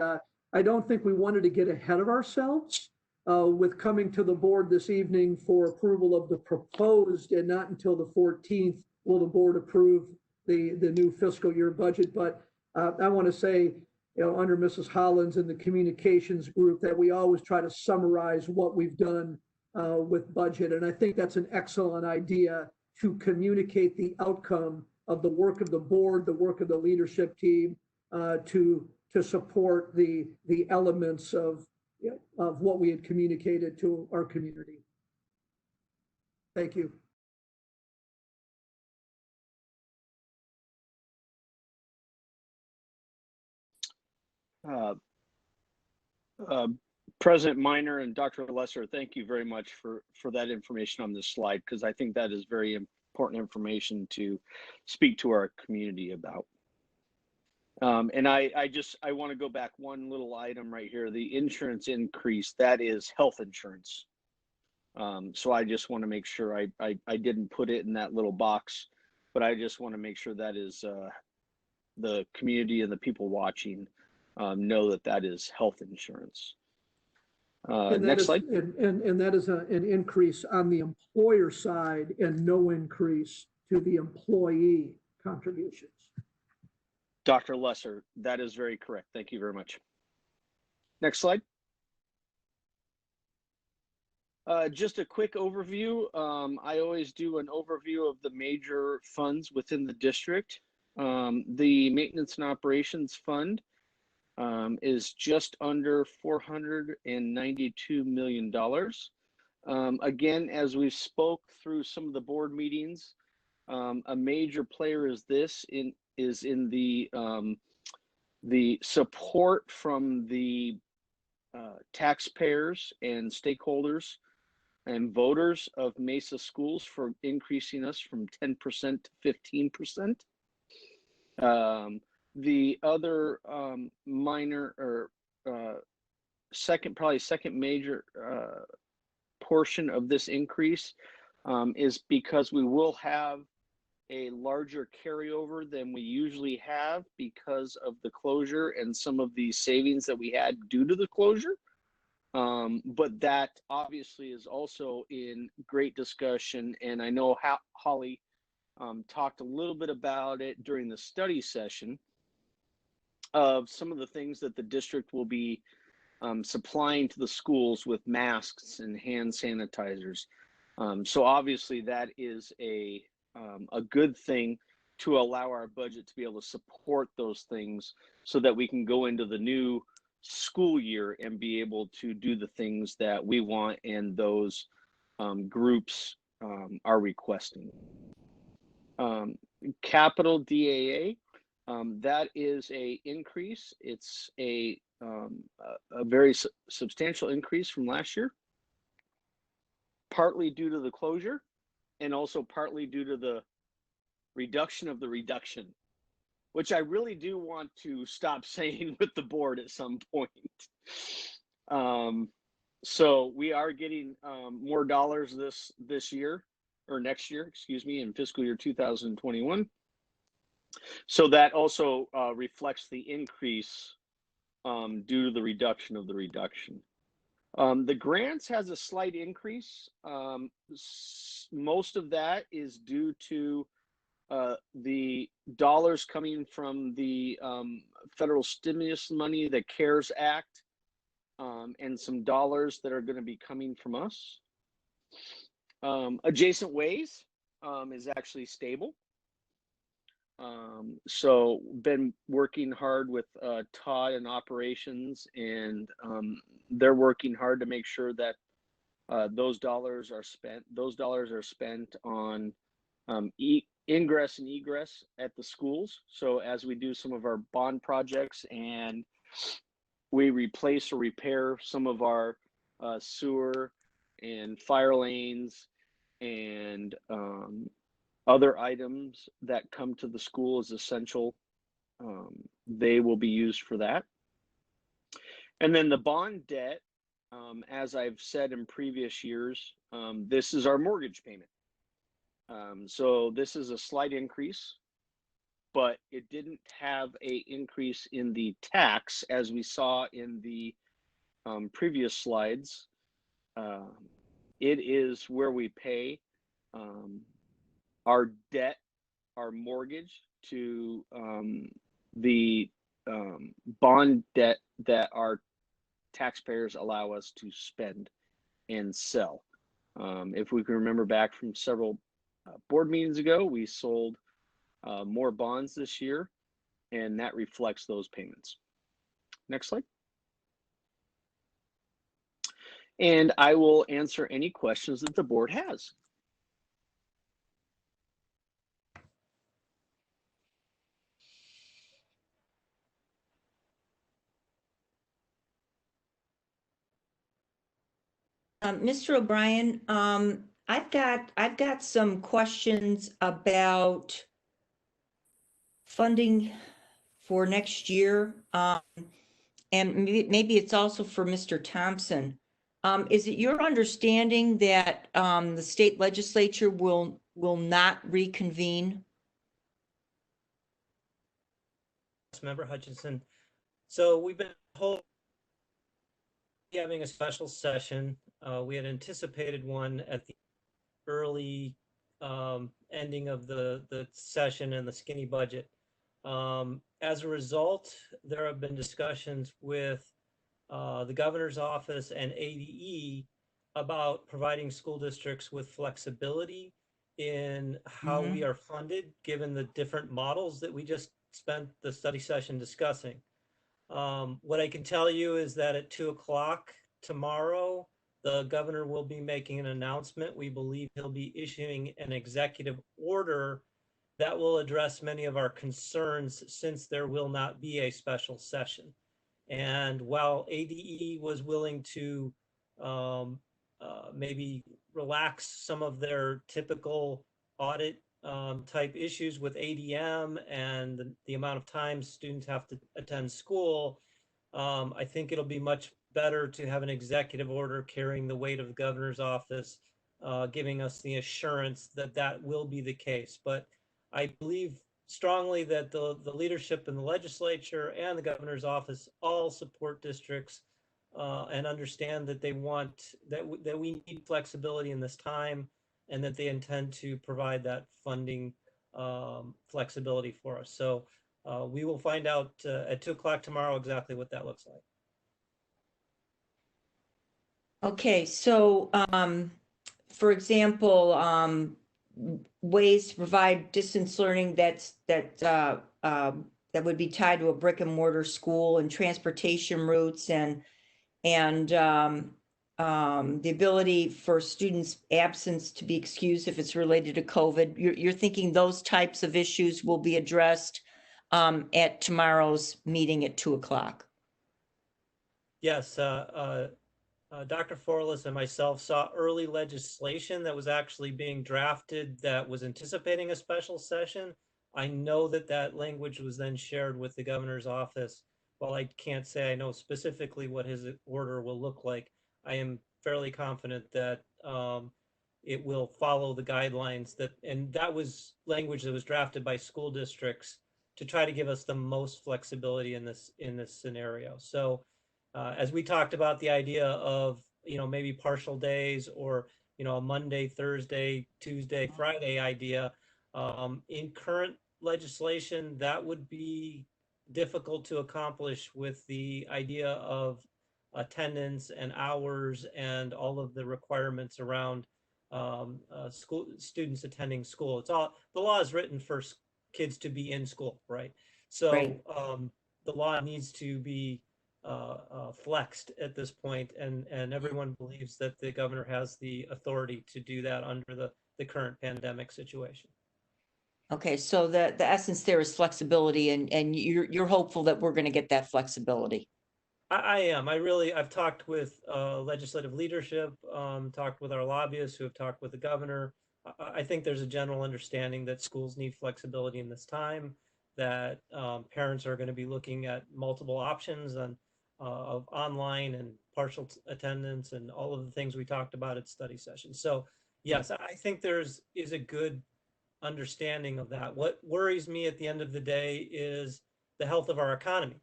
I don't think we wanted to get ahead of ourselves with coming to the board this evening for approval of the proposed, and not until the 14th will the board approve the new fiscal year budget. But I want to say, under Mrs. Hollins and the communications group, that we always try to summarize what we've done with budget. And I think that's an excellent idea, to communicate the outcome of the work of the board, the work of the leadership team, to support the elements of what we had communicated to our community. Thank you. President Minor and Dr. Lesser, thank you very much for that information on this slide, because I think that is very important information to speak to our community about. And I want to go back one little item right here. The insurance increase, that is health insurance. So I just want to make sure I didn't put it in that little box, but I just want to make sure that is the community and the people watching know that is health insurance. Next slide. And that is an increase on the employer side, and no increase to the employee contributions. Dr. Lesser, that is very correct. Thank you very much. Next slide. Just a quick overview. I always do an overview of the major funds within the district. The Maintenance and Operations Fund is just under $492 million. Again, as we spoke through some of the board meetings, a major player is in the support from the taxpayers and stakeholders and voters of Mesa schools for increasing us from 10% to 15%. The other minor or second major portion of this increase is because we will have a larger carryover than we usually have because of the closure and some of the savings that we had due to the closure. But that obviously is also in great discussion, and I know Holly talked a little bit about it during the study session of some of the things that the district will be supplying to the schools with masks and hand sanitizers. So obviously that is a good thing to allow our budget to be able to support those things so that we can go into the new school year and be able to do the things that we want and those groups are requesting. Capital DAA, that is a increase. It's a very substantial increase from last year, partly due to the closure and also partly due to the reduction of the reduction, which I really do want to stop saying with the board at some point. So we are getting more dollars this year, or next year, excuse me, in fiscal year 2021. So that also reflects the increase due to the reduction of the reduction. The grants has a slight increase. Most of that is due to the dollars coming from the federal stimulus money, the CARES Act, and some dollars that are going to be coming from us. Adjacent ways is actually stable. So been working hard with Todd and operations, and they're working hard to make sure that those dollars are spent. Those dollars are spent on ingress and egress at the schools. So as we do some of our bond projects and we replace or repair some of our sewer and fire lanes and other items that come to the school as essential, they will be used for that. And then the bond debt, as I've said in previous years, this is our mortgage payment. So this is a slight increase, but it didn't have an increase in the tax as we saw in the previous slides. It is where we pay our debt, our mortgage, to the bond debt that our taxpayers allow us to spend and sell. If we can remember back from several board meetings ago, we sold more bonds this year, and that reflects those payments. Next slide. And I will answer any questions that the board has. Mr. O'Brien, I've got some questions about funding for next year, and maybe it's also for Mr. Thompson. Is it your understanding that the state legislature will not reconvene? Member Hutchinson. So we've been having a special session. We had anticipated one at the early ending of the session and the skinny budget. As a result, there have been discussions with the governor's office and ADE about providing school districts with flexibility in how we are funded, given the different models that we just spent the study session discussing. What I can tell you is that at 2 o'clock tomorrow, the governor will be making an announcement. We believe he'll be issuing an executive order that will address many of our concerns, since there will not be a special session. And while ADE was willing to maybe relax some of their typical audit type issues with ADM and the amount of time students have to attend school, I think it'll be much better to have an executive order carrying the weight of the governor's office, giving us the assurance that that will be the case. But I believe strongly that the leadership in the legislature and the governor's office all support districts and understand that they want that we need flexibility in this time, and that they intend to provide that funding flexibility for us. So we will find out at 2 o'clock tomorrow exactly what that looks like. Okay, so for example, ways to provide distance learning that would be tied to a brick and mortar school, and transportation routes, and the ability for students' absence to be excused if it's related to COVID. You're thinking those types of issues will be addressed at tomorrow's meeting at 2:00. Yes, Dr. Forlis and myself saw early legislation that was actually being drafted that was anticipating a special session. I know that that language was then shared with the governor's office. While I can't say I know specifically what his order will look like, I am fairly confident that it will follow the guidelines and that was language that was drafted by school districts to try to give us the most flexibility in this scenario. So as we talked about the idea of, maybe partial days or, a Monday, Thursday, Tuesday, Friday idea, in current legislation, that would be difficult to accomplish with the idea of attendance and hours and all of the requirements around school students attending school. The law is written for kids to be in school, right? So Right. The law needs to be flexed at this point, and everyone believes that the governor has the authority to do that under the current pandemic situation. Okay, so the essence there is flexibility, and you're hopeful that we're going to get that flexibility. I am. I've talked with legislative leadership, talked with our lobbyists who have talked with the governor. I think there's a general understanding that schools need flexibility in this time, that parents are going to be looking at multiple options of online and partial attendance and all of the things we talked about at study sessions. So yes, I think is a good understanding of that. What worries me at the end of the day is the health of our economy.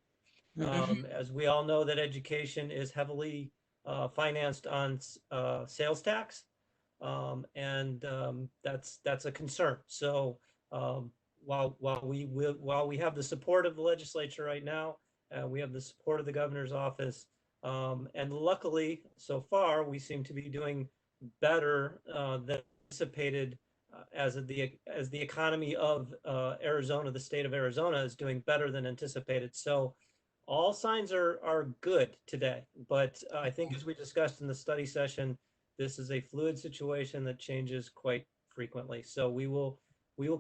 As we all know, that education is heavily financed on sales tax, and that's a concern. So while we have the support of the legislature right now, we have the support of the governor's office, and luckily so far we seem to be doing better than anticipated. As the economy of Arizona, the state of Arizona, is doing better than anticipated. So all signs are good today, but I think as we discussed in the study session, this is a fluid situation that changes quite frequently. So we will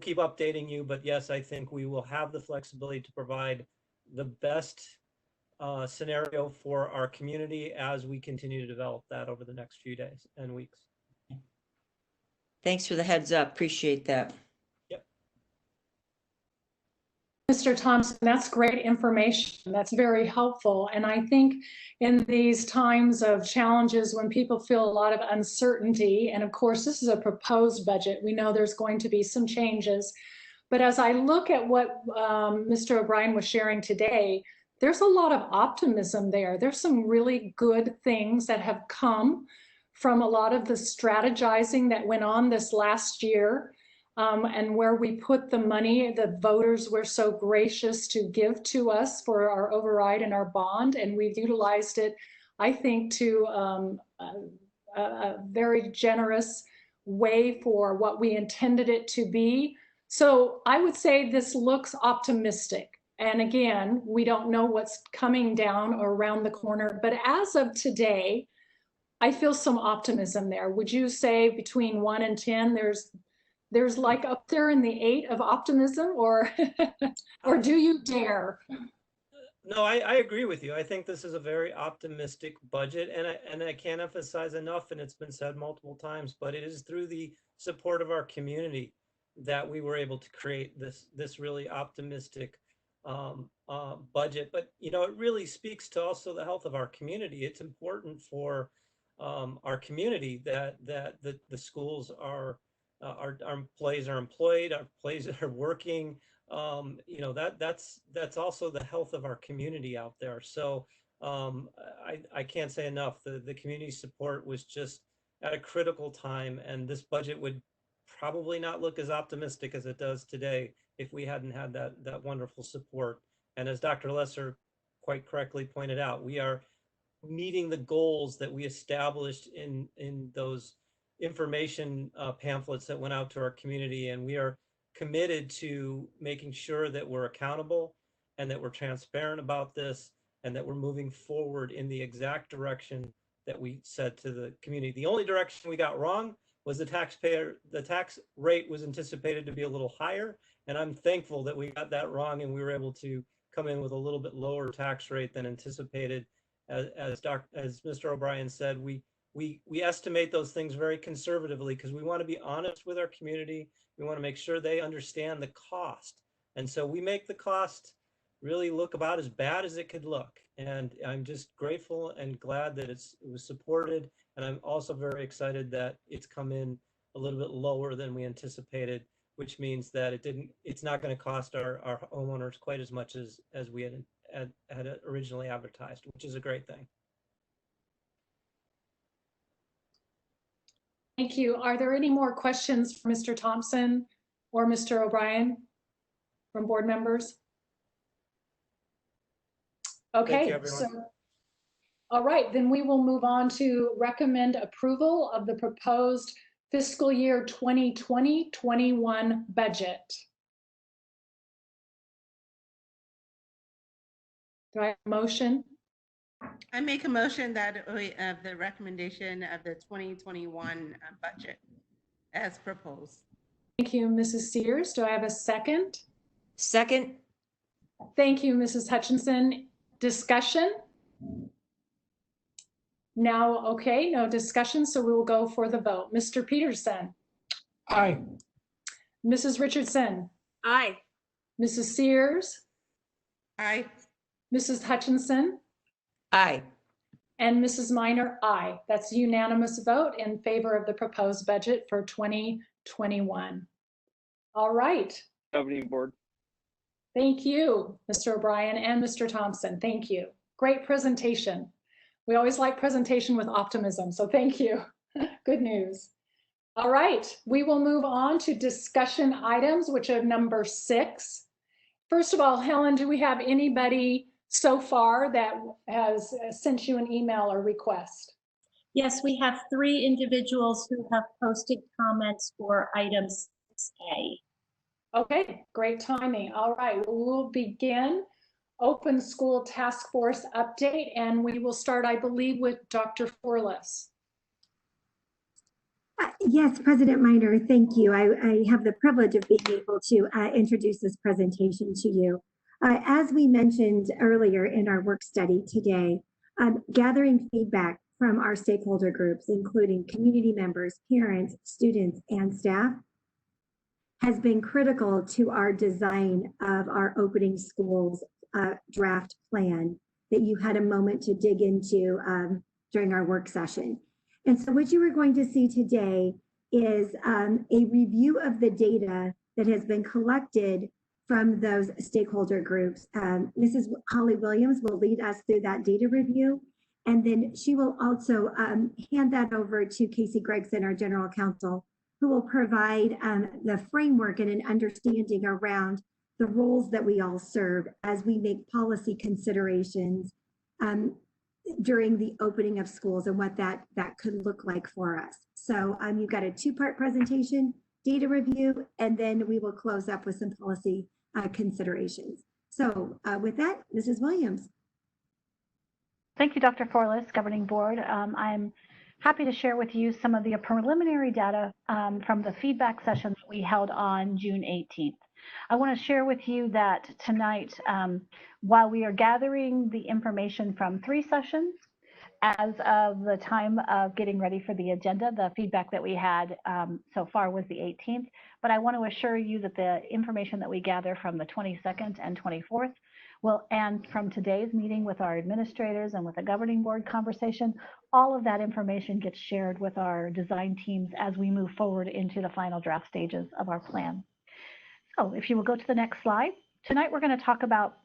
keep updating you, but yes, I think we will have the flexibility to provide the best scenario for our community as we continue to develop that over the next few days and weeks. Thanks for the heads up. Appreciate that. Mr. Thompson, that's great information. That's very helpful. And I think in these times of challenges when people feel a lot of uncertainty, and of course, this is a proposed budget, we know there's going to be some changes. But as I look at what Mr. O'Brien was sharing today, there's a lot of optimism there. There's some really good things that have come from a lot of the strategizing that went on this last year. And where we put the money, the voters were so gracious to give to us for our override and our bond, and we've utilized it, I think, to a very generous way for what we intended it to be. So I would say this looks optimistic. And again, we don't know what's coming down or around the corner, but as of today, I feel some optimism there. Would you say between 1 and 10, there's like up there in the 8 of optimism, or or do you dare? No, I agree with you. I think this is a very optimistic budget, and I can't emphasize enough, and it's been said multiple times, but it is through the support of our community that we were able to create this really optimistic budget. But it really speaks to also the health of our community. It's important for our community that the schools are. Our employees are employed, our employees are working. That's also the health of our community out there. So I can't say enough. The community support was just at a critical time, and this budget would probably not look as optimistic as it does today if we hadn't had that wonderful support. And as Dr. Lesser quite correctly pointed out, we are meeting the goals that we established in those information pamphlets that went out to our community, and we are committed to making sure that we're accountable and that we're transparent about this and that we're moving forward in the exact direction that we said to the community. The only direction we got wrong was the tax rate was anticipated to be a little higher. And I'm thankful that we got that wrong and we were able to come in with a little bit lower tax rate than anticipated. As Mr. O'Brien said, we estimate those things very conservatively because we want to be honest with our community. We want to make sure they understand the cost. And so we make the cost really look about as bad as it could look. And I'm just grateful and glad that it was supported. And I'm also very excited that it's come in a little bit lower than we anticipated, which means that it's not going to cost our homeowners quite as much as we had originally advertised, which is a great thing. Thank you. Are there any more questions for Mr. Thompson or Mr. O'Brien from board members? Okay, so, all right, then we will move on to recommend approval of the proposed fiscal year 2020-21 budget. Do I have a motion? I make a motion that we have the recommendation of the 2021 budget as proposed. Thank you, Mrs. Sears. Do I have a second? Second. Thank you, Mrs. Hutchinson. Discussion? Now, okay, no discussion, so we will go for the vote. Mr. Peterson? Aye. Mrs. Richardson? Aye. Mrs. Sears? Aye. Mrs. Hutchinson? Aye. And Mrs. Minor? Aye. That's a unanimous vote in favor of the proposed budget for 2021. All right. Governing board. Thank you, Mr. O'Brien and Mr. Thompson. Thank you. Great presentation. We always like presentation with optimism, so thank you. Good news. All right, we will move on to discussion items, which are number 6. First of all, Helen, do we have anybody so far that has sent you an email or request? Yes, we have 3 individuals who have posted comments for item 6A. Okay, great timing. All right, we'll begin Open School Task Force update, and we will start, I believe, with Dr. Forlis. Yes, President Minor, thank you. I have the privilege of being able to introduce this presentation to you. As we mentioned earlier in our work study today, gathering feedback from our stakeholder groups, including community members, parents, students, and staff, has been critical to our design of our opening schools draft plan that you had a moment to dig into during our work session. And so what you are going to see today is a review of the data that has been collected from those stakeholder groups. Mrs. Holly Williams will lead us through that data review, and then she will also hand that over to Casey Gregson, our General Counsel, who will provide the framework and an understanding around the roles that we all serve as we make policy considerations during the opening of schools and what that could look like for us. So you've got a 2-part presentation, data review, and then we will close up with some policy considerations. So with that, Mrs. Williams. Thank you, Dr. Forlis, Governing Board. I'm happy to share with you some of the preliminary data from the feedback session that we held on June 18th. I want to share with you that tonight, while we are gathering the information from 3 sessions, as of the time of getting ready for the agenda, the feedback that we had so far was the 18th, but I want to assure you that the information that we gather from the 22nd and 24th and from today's meeting with our administrators and with the governing board conversation, all of that information gets shared with our design teams as we move forward into the final draft stages of our plan. So if you will go to the next slide. Tonight we're going to talk about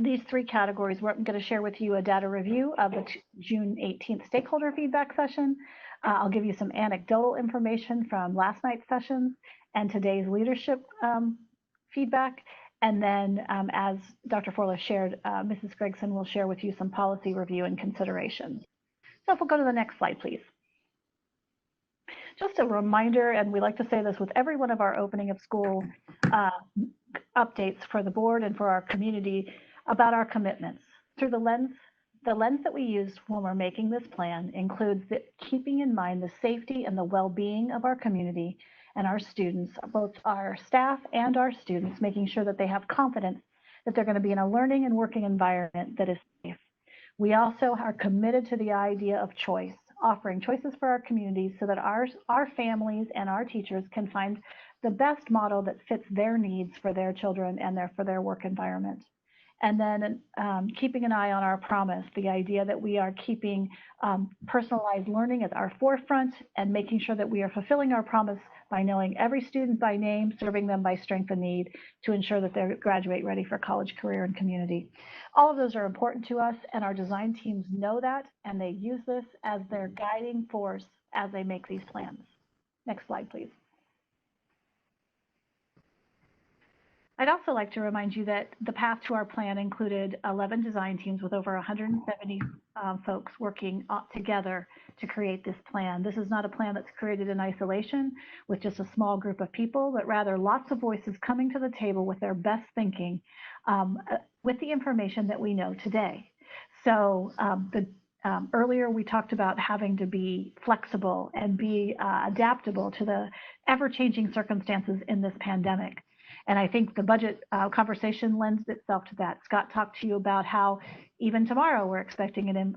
these 3 categories. We're going to share with you a data review of the June 18th stakeholder feedback session. I'll give you some anecdotal information from last night's sessions and today's leadership feedback. And then as Dr. Forlis shared, Mrs. Gregson will share with you some policy review and considerations. So if we'll go to the next slide, please. Just a reminder, and we like to say this with every one of our opening of school updates for the board and for our community, about our commitments through the lens The lens that we used when we're making this plan includes keeping in mind the safety and the well-being of our community and our students, both our staff and our students, making sure that they have confidence that they're going to be in a learning and working environment that is safe. We also are committed to the idea of choice, offering choices for our communities so that our families and our teachers can find the best model that fits their needs for their children and for their work environment. And then keeping an eye on our promise, the idea that we are keeping personalized learning at our forefront and making sure that we are fulfilling our promise by knowing every student by name, serving them by strength and need to ensure that they're graduate ready for college, career, and community. All of those are important to us, and our design teams know that, and they use this as their guiding force as they make these plans. Next slide, please. I'd also like to remind you that the path to our plan included 11 design teams with over 170 folks working together to create this plan. This is not a plan that's created in isolation with just a small group of people, but rather lots of voices coming to the table with their best thinking with the information that we know today. So earlier we talked about having to be flexible and be adaptable to the ever-changing circumstances in this pandemic. And I think the budget conversation lends itself to that. Scott talked to you about how even tomorrow we're expecting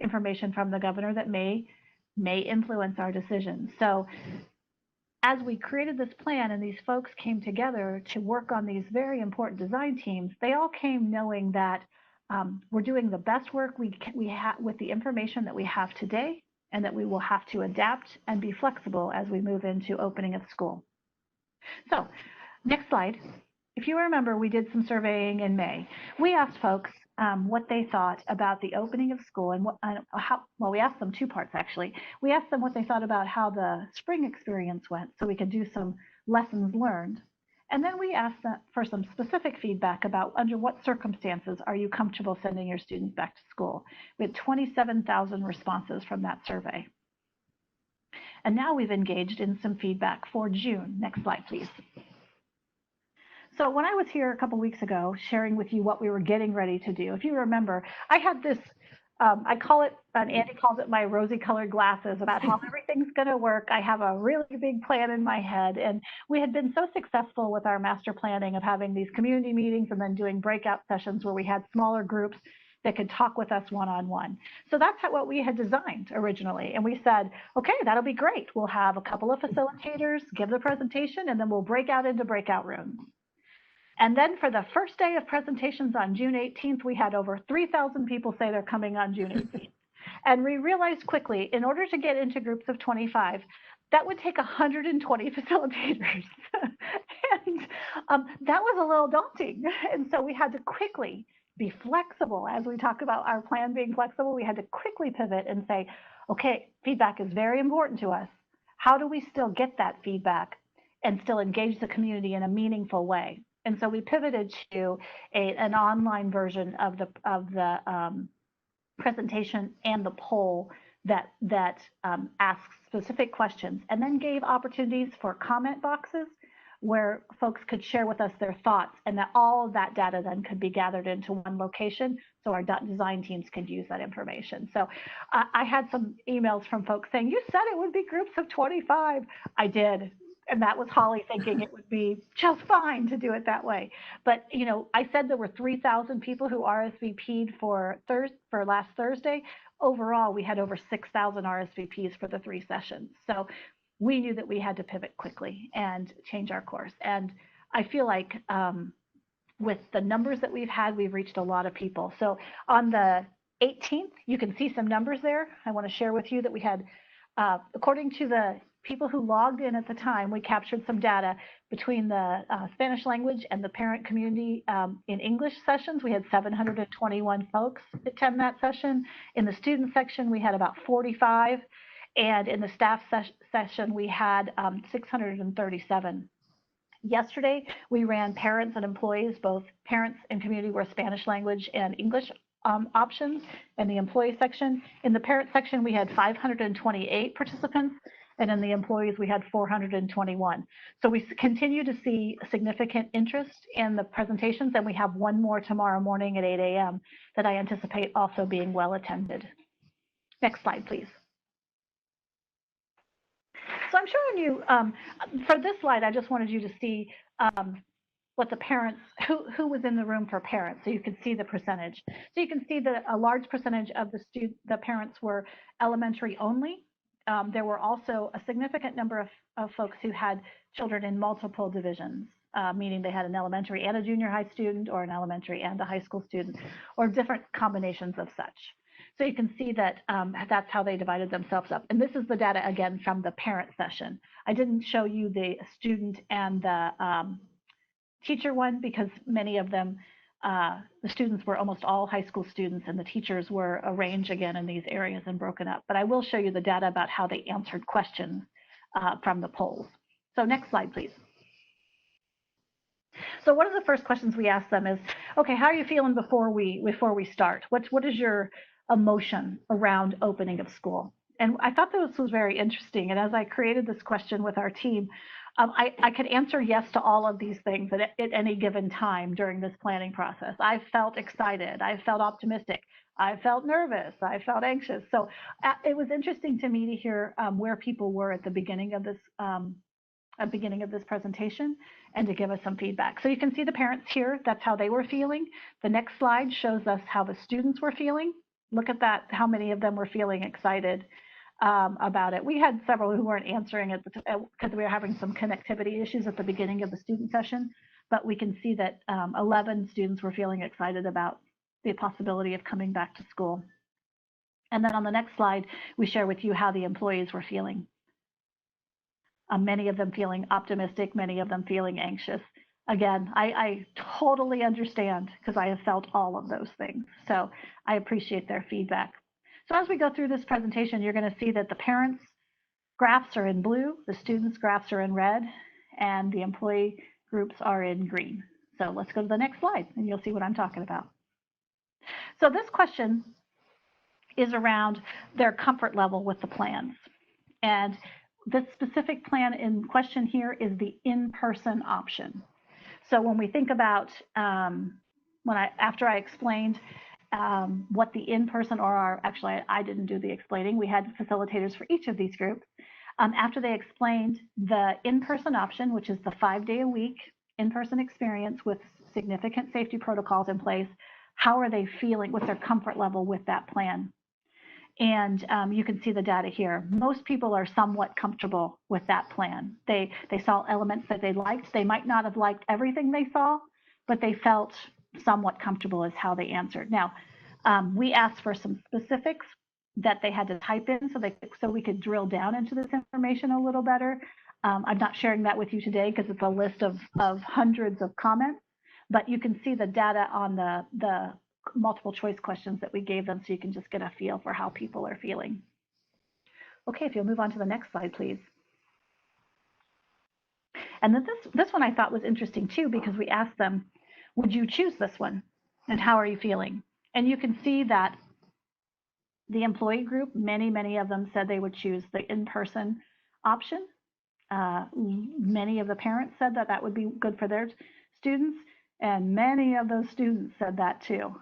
information from the governor that may influence our decisions. So as we created this plan and these folks came together to work on these very important design teams, they all came knowing that we're doing the best work we have with the information that we have today, and that we will have to adapt and be flexible as we move into opening of school. So next slide. If you remember, we did some surveying in May. We asked folks what they thought about the opening of school and well, we asked them two parts actually. We asked them what they thought about how the spring experience went so we could do some lessons learned. And then we asked them for some specific feedback about under what circumstances are you comfortable sending your students back to school. We had 27,000 responses from that survey. And now we've engaged in some feedback for June. Next slide, please. So when I was here a couple weeks ago, sharing with you what we were getting ready to do, if you remember, I had this, I call it, and Andy calls it my rosy colored glasses about how everything's going to work. I have a really big plan in my head. And we had been so successful with our master planning of having these community meetings and then doing breakout sessions where we had smaller groups that could talk with us one-on-one. So that's what we had designed originally. And we said, okay, that'll be great. We'll have a couple of facilitators give the presentation, and then we'll break out into breakout rooms. And then for the first day of presentations on June 18th, we had over 3,000 people say they're coming on June 18th. And we realized quickly, in order to get into groups of 25, that would take 120 facilitators. And that was a little daunting. And so we had to quickly be flexible. As we talk about our plan being flexible, we had to quickly pivot and say, okay, feedback is very important to us. How do we still get that feedback and still engage the community in a meaningful way? And so we pivoted to an online version of the presentation and the poll that asks specific questions, and then gave opportunities for comment boxes where folks could share with us their thoughts, and that all of that data then could be gathered into one location so our design teams could use that information. So I had some emails from folks saying, you said it would be groups of 25. I did. And that was Holly thinking it would be just fine to do it that way. But, you know, I said there were 3,000 people who RSVP'd for last Thursday. Overall, we had over 6,000 RSVPs for the 3 sessions. So we knew that we had to pivot quickly and change our course. And I feel like with the numbers that we've had, we've reached a lot of people. So on the 18th, you can see some numbers there. I want to share with you that we had, according to the people who logged in at the time, we captured some data between the Spanish language and the parent community in English sessions. We had 721 folks attend that session. In the student section, we had about 45. And in the staff session, we had 637. Yesterday, we ran parents and employees, both parents and community were Spanish language and English options in the employee section. In the parent section, we had 528 participants. And in the employees, we had 421. So we continue to see significant interest in the presentations, and we have one more tomorrow morning at 8 a.m. that I anticipate also being well attended. Next slide, please. So I'm showing you, for this slide, I just wanted you to see what the parents, who was in the room for parents, so you can see the percentage. So you can see that a large percentage of the parents were elementary only. There were also a significant number of folks who had children in multiple divisions, meaning they had an elementary and a junior high student, or an elementary and a high school student, or different combinations of such. So you can see that that's how they divided themselves up. And this is the data, again, from the parent session. I didn't show you the student and the teacher one because many of them, the students were almost all high school students, and the teachers were arranged again in these areas and broken up. But I will show you the data about how they answered questions from the polls. So next slide, please. So one of the first questions we asked them is, okay, how are you feeling before we start? What is your emotion around opening of school? And I thought this was very interesting. And as I created this question with our team, I could answer yes to all of these things at any given time during this planning process. I felt excited. I felt optimistic. I felt nervous. I felt anxious. So it was interesting to me to hear where people were at the beginning of this presentation, and to give us some feedback. So you can see the parents here. That's how they were feeling. The next slide shows us how the students were feeling. Look at that, how many of them were feeling excited about it. We had several who weren't answering it because we were having some connectivity issues at the beginning of the student session, but we can see that 11 students were feeling excited about the possibility of coming back to school. And then on the next slide, we share with you how the employees were feeling. Many of them feeling optimistic, many of them feeling anxious. Again, I totally understand because I have felt all of those things. So I appreciate their feedback. So as we go through this presentation, you're going to see that the parents' graphs are in blue, the students' graphs are in red, and the employee groups are in green. So let's go to the next slide and you'll see what I'm talking about. So this question is around their comfort level with the plans. And the specific plan in question here is the in-person option. So when we think about after I explained what the in-person actually I didn't do the explaining, we had facilitators for each of these groups. After they explained the in-person option, which is the 5-day-a-week in-person experience with significant safety protocols in place, how are they feeling with their comfort level with that plan? And you can see the data here. Most people are somewhat comfortable with that plan. They saw elements that they liked. They might not have liked everything they saw, but they felt somewhat comfortable is how they answered. Now, we asked for some specifics that they had to type in so we could drill down into this information a little better. I'm not sharing that with you today because it's a list of hundreds of comments, but you can see the data on the multiple choice questions that we gave them so you can just get a feel for how people are feeling. Okay, if you'll move on to the next slide, please. And then this one I thought was interesting too, because we asked them, would you choose this one? And how are you feeling? And you can see that the employee group, many of them said they would choose the in-person option. Many of the parents said that would be good for their students. And many of those students said that too.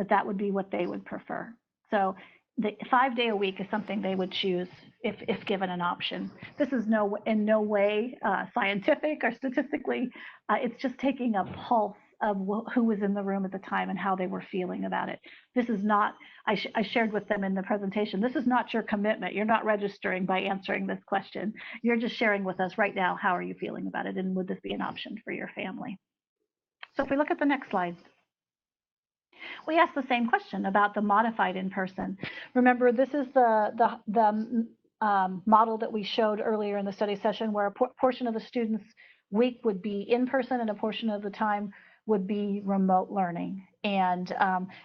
That would be what they would prefer. So the 5-day-a-week is something they would choose if given an option. This is in no way scientific or statistically. It's just taking a pulse of who was in the room at the time and how they were feeling about it. This is not, I shared with them in the presentation, this is not your commitment. You're not registering by answering this question. You're just sharing with us right now, how are you feeling about it? And would this be an option for your family? So if we look at the next slide, we asked the same question about the modified in-person. Remember, this is the model that we showed earlier in the study session, where a portion of the students' week would be in-person and a portion of the time would be remote learning, and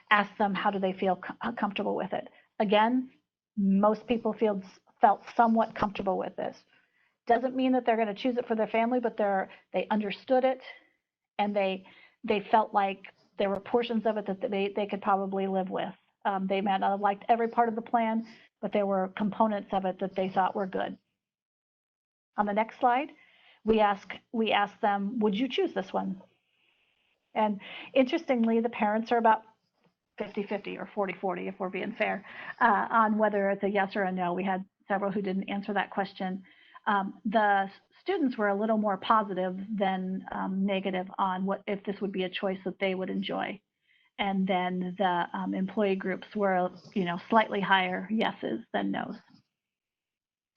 ask them how do they feel comfortable with it. Again, most people felt somewhat comfortable with this. Doesn't mean that they're going to choose it for their family, but they understood it, and they felt like there were portions of it that they could probably live with. They may not have liked every part of the plan, but there were components of it that they thought were good. On the next slide, we ask them, would you choose this one? And interestingly, the parents are about 50-50 or 40-40, if we're being fair, on whether it's a yes or a no. We had several who didn't answer that question. The students were a little more positive than negative on what if this would be a choice that they would enjoy. And then the employee groups were, slightly higher yeses than nos.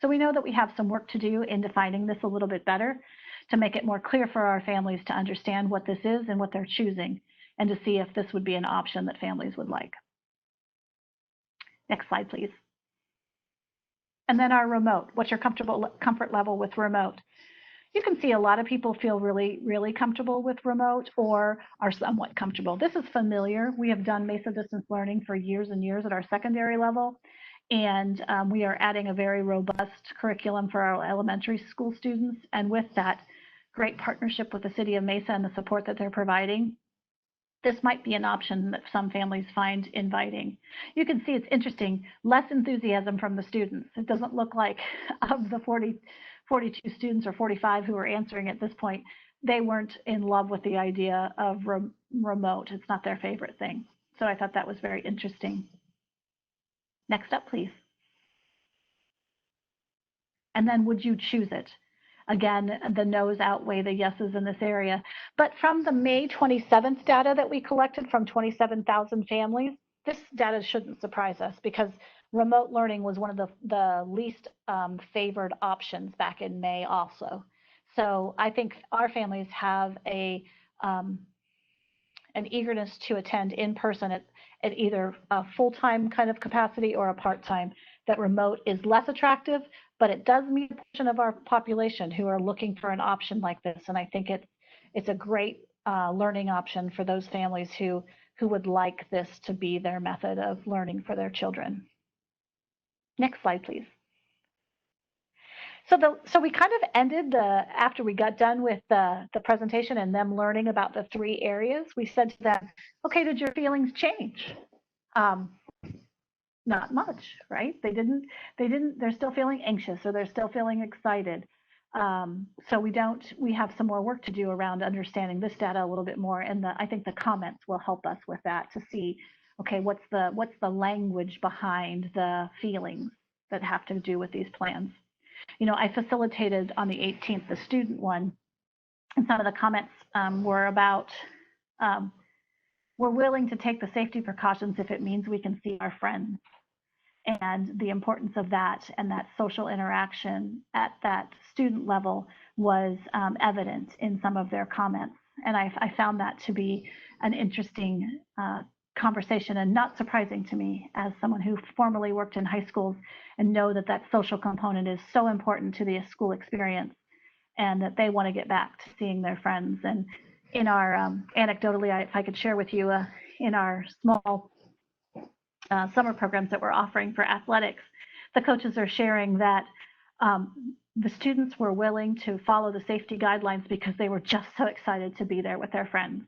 So we know that we have some work to do in defining this a little bit better to make it more clear for our families to understand what this is and what they're choosing, and to see if this would be an option that families would like. Next slide, please. And then our remote. What's your comfort level with remote? You can see a lot of people feel really, really comfortable with remote or are somewhat comfortable. This is familiar. We have done Mesa distance learning for years and years at our secondary level. And we are adding a very robust curriculum for our elementary school students. And with that great partnership with the city of Mesa and the support that they're providing, this might be an option that some families find inviting. You can see it's interesting, less enthusiasm from the students. It doesn't look like of the 42 students or 45 who are answering at this point, they weren't in love with the idea of remote. It's not their favorite thing. So I thought that was very interesting. Next up, please. And then would you choose it? Again, the no's outweigh the yeses in this area. But from the May 27th data that we collected from 27,000 families, this data shouldn't surprise us because remote learning was one of the least favored options back in May also. So I think our families have an eagerness to attend in person at either a full-time kind of capacity or a part-time. That remote is less attractive, but it does meet a portion of our population who are looking for an option like this. And I think it's a great learning option for those families who would like this to be their method of learning for their children. Next slide, please. So we kind of ended after we got done with the presentation and them learning about the 3 areas, we said to them, okay, did your feelings change? Not much, right? They're still feeling anxious or they're still feeling excited. So we have some more work to do around understanding this data a little bit more. And I think the comments will help us with that to see, okay, what's the language behind the feelings that have to do with these plans. I facilitated on the 18th, the student one, and some of the comments were about, we're willing to take the safety precautions if it means we can see our friends. And the importance of that and that social interaction at that student level was evident in some of their comments. And I found that to be an interesting conversation and not surprising to me as someone who formerly worked in high schools and know that social component is so important to the school experience and that they want to get back to seeing their friends. And in our, anecdotally, if I could share with you, in our small summer programs that we're offering for athletics, the coaches are sharing that the students were willing to follow the safety guidelines because they were just so excited to be there with their friends.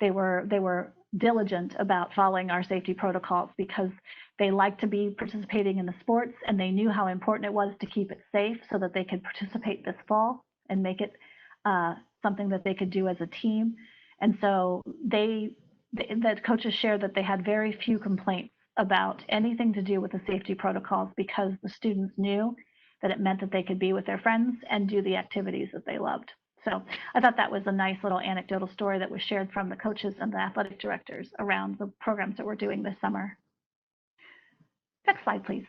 They were diligent about following our safety protocols because they liked to be participating in the sports and they knew how important it was to keep it safe so that they could participate this fall and make it something that they could do as a team. And so the coaches shared that they had very few complaints about anything to do with the safety protocols because the students knew that it meant that they could be with their friends and do the activities that they loved. So I thought that was a nice little anecdotal story that was shared from the coaches and the athletic directors around the programs that we're doing this summer. Next slide, please.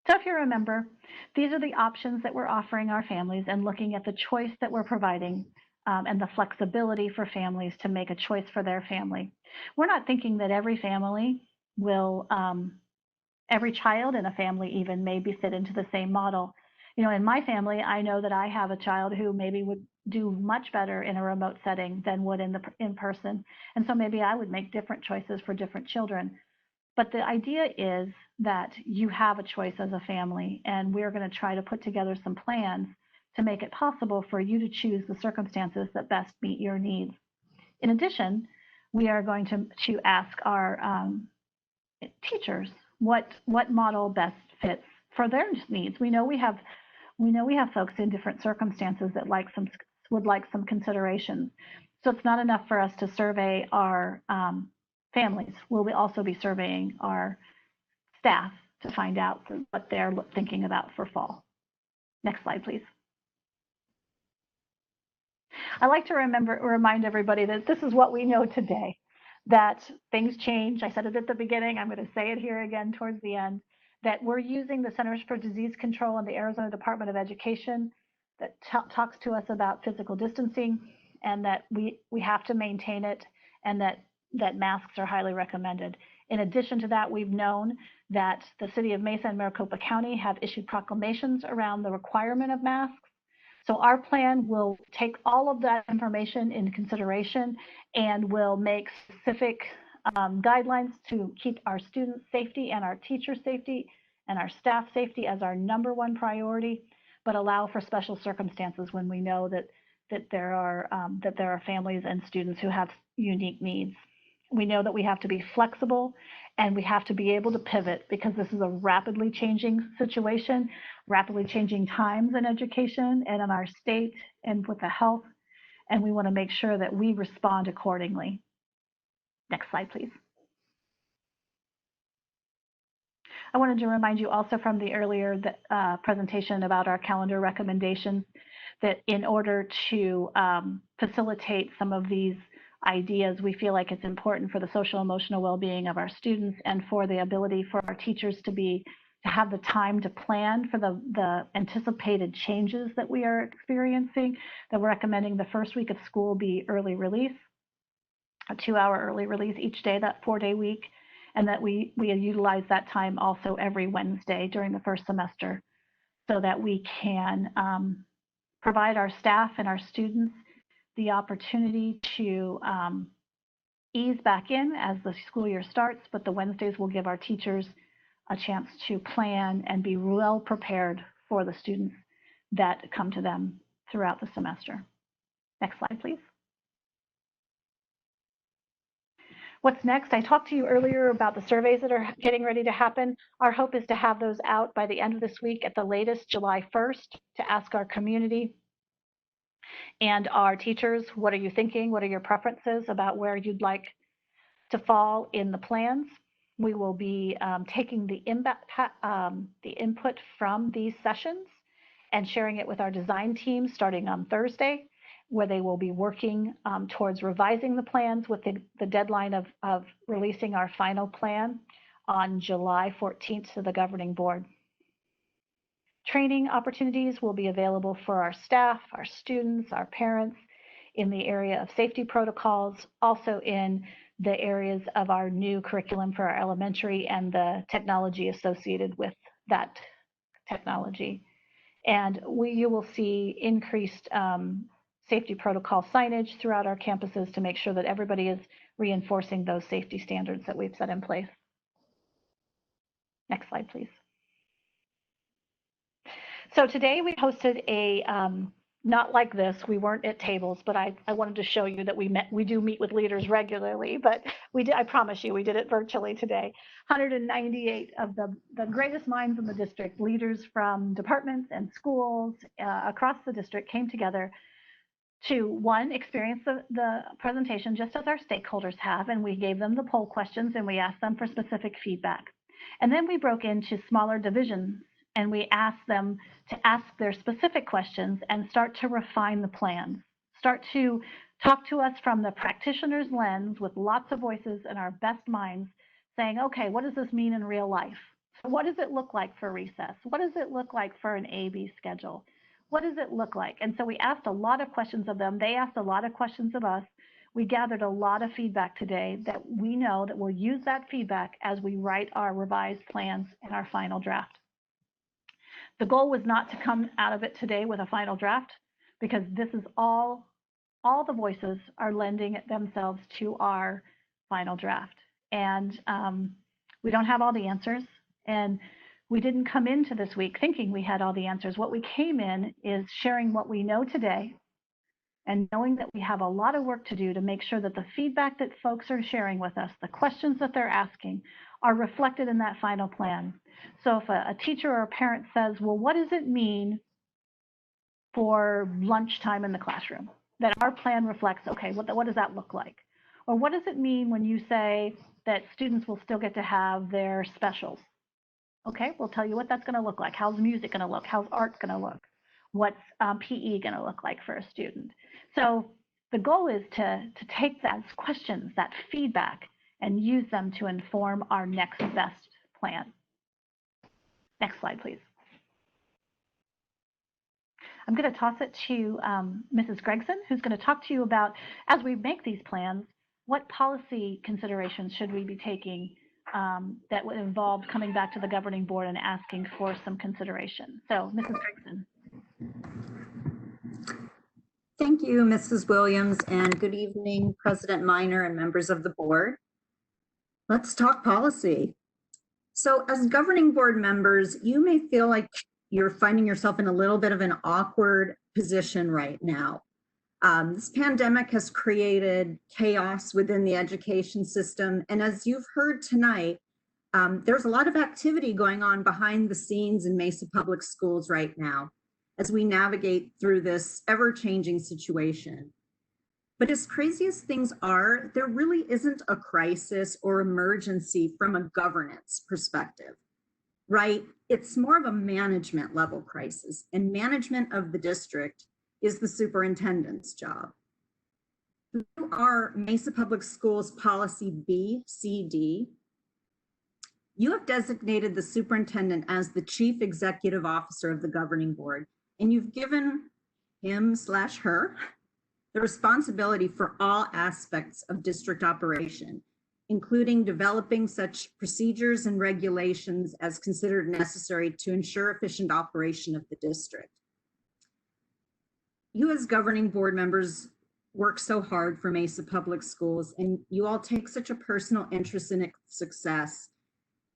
So if you remember, these are the options that we're offering our families and looking at the choice that we're providing and the flexibility for families to make a choice for their family. We're not thinking that every family will, every child in a family even may be fit into the same model. In my family, I know that I have a child who maybe would do much better in a remote setting than would in person. And so maybe I would make different choices for different children. But the idea is that you have a choice as a family, and we're going to try to put together some plans to make it possible for you to choose the circumstances that best meet your needs. In addition, we are going to ask our teachers what model best fits for their needs. We know we have folks in different circumstances that would like some considerations. So it's not enough for us to survey our families. We'll also be surveying our staff to find out what they're thinking about for fall. Next slide, please. I like to remind everybody that this is what we know today, that things change. I said it at the beginning. I'm going to say it here again towards the end, that we're using the Centers for Disease Control and the Arizona Department of Education that talks to us about physical distancing, and that we have to maintain it, and that masks are highly recommended. In addition to that, we've known that the city of Mesa and Maricopa County have issued proclamations around the requirement of masks. So our plan will take all of that information into consideration and will make specific guidelines to keep our students' safety and our teacher safety and our staff safety as our #1 priority, but allow for special circumstances when we know that there are families and students who have unique needs. We know that we have to be flexible and we have to be able to pivot, because this is a rapidly changing situation, rapidly changing times in education and in our state and with the health, and we want to make sure that we respond accordingly. Next slide, please. I wanted to remind you also from the earlier presentation about our calendar recommendations, that in order to facilitate some of these ideas, we feel like it's important for the social emotional well-being of our students and for the ability for our teachers to have the time to plan for the anticipated changes that we are experiencing, that we're recommending the first week of school be early release, a 2-hour early release each day, that 4-day week, and that we utilize that time also every Wednesday during the first semester, so that we can provide our staff and our students the opportunity to ease back in as the school year starts, but the Wednesdays will give our teachers a chance to plan and be well prepared for the students that come to them throughout the semester. Next slide, please. What's next? I talked to you earlier about the surveys that are getting ready to happen. Our hope is to have those out by the end of this week, at the latest July 1st, to ask our community and our teachers, what are you thinking? What are your preferences about where you'd like to fall in the plans? We will be taking the input from these sessions and sharing it with our design team starting on Thursday, where they will be working towards revising the plans with the deadline of releasing our final plan on July 14th to the governing board. Training opportunities will be available for our staff, our students, our parents in the area of safety protocols, also in the areas of our new curriculum for our elementary and the technology associated with that technology. And you will see increased safety protocol signage throughout our campuses to make sure that everybody is reinforcing those safety standards that we've set in place. Next slide, please. So today we hosted a, not like this, we weren't at tables, but I wanted to show you that we do meet with leaders regularly, but I promise you, we did it virtually today. 198 of the greatest minds in the district, leaders from departments and schools across the district, came together to, one, experience the presentation just as our stakeholders have, and we gave them the poll questions and we asked them for specific feedback. And then we broke into smaller divisions and we asked them to ask their specific questions and start to refine the plans, start to talk to us from the practitioner's lens with lots of voices and our best minds, saying, okay, what does this mean in real life? So what does it look like for recess? What does it look like for an A-B schedule? What does it look like? And so we asked a lot of questions of them. They asked a lot of questions of us. We gathered a lot of feedback today that we know that we'll use that feedback as we write our revised plans and our final draft. The goal was not to come out of it today with a final draft, because this is all the voices are lending themselves to our final draft. And we don't have all the answers. And we didn't come into this week thinking we had all the answers. What we came in is sharing what we know today and knowing that we have a lot of work to do to make sure that the feedback that folks are sharing with us, the questions that they're asking, are reflected in that final plan. So if a teacher or a parent says, well, what does it mean for lunchtime in the classroom? That our plan reflects, okay, what does that look like? Or what does it mean when you say that students will still get to have their specials? Okay, we'll tell you what that's going to look like. How's music going to look? How's art going to look? What's PE going to look like for a student? So the goal is to take those questions, that feedback, and use them to inform our next best plan. Next slide, please. I'm going to toss it to Mrs. Gregson, who's going to talk to you about, as we make these plans, what policy considerations should we be taking that would involve coming back to the governing board and asking for some consideration. So, Mrs. Gregson. Thank you, Mrs. Williams, and good evening, President Minor and members of the board. Let's talk policy. So as governing board members, you may feel like you're finding yourself in a little bit of an awkward position right now. This pandemic has created chaos within the education system. And as you've heard tonight, there's a lot of activity going on behind the scenes in Mesa Public Schools right now as we navigate through this ever-changing situation. But as crazy as things are, there really isn't a crisis or emergency from a governance perspective, right? It's more of a management level crisis, and management of the district is the superintendent's job. Through our Mesa Public Schools Policy BCD, you have designated the superintendent as the chief executive officer of the governing board, and you've given him/her the responsibility for all aspects of district operation, including developing such procedures and regulations as considered necessary to ensure efficient operation of the district. You as governing board members work so hard for Mesa Public Schools, and you all take such a personal interest in its success.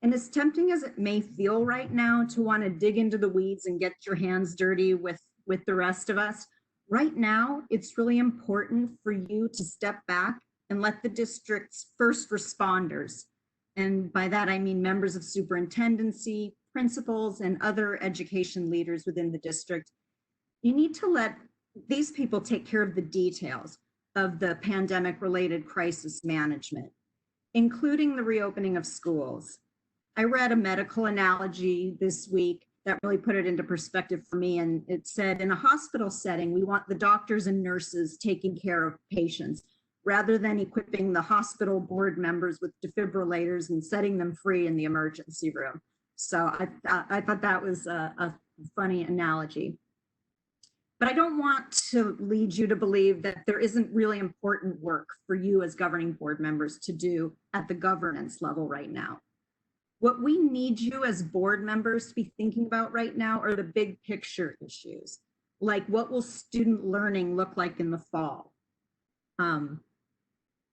And as tempting as it may feel right now to want to dig into the weeds and get your hands dirty with the rest of us, right now, it's really important for you to step back and let the district's first responders, and by that I mean members of superintendency, principals, and other education leaders within the district, you need to let these people take care of the details of the pandemic-related crisis management, including the reopening of schools. I read a medical analogy this week that really put it into perspective for me. And it said, in a hospital setting, we want the doctors and nurses taking care of patients rather than equipping the hospital board members with defibrillators and setting them free in the emergency room. So I thought that was a funny analogy. But I don't want to lead you to believe that there isn't really important work for you as governing board members to do at the governance level right now. What we need you as board members to be thinking about right now are the big picture issues, like what will student learning look like in the fall?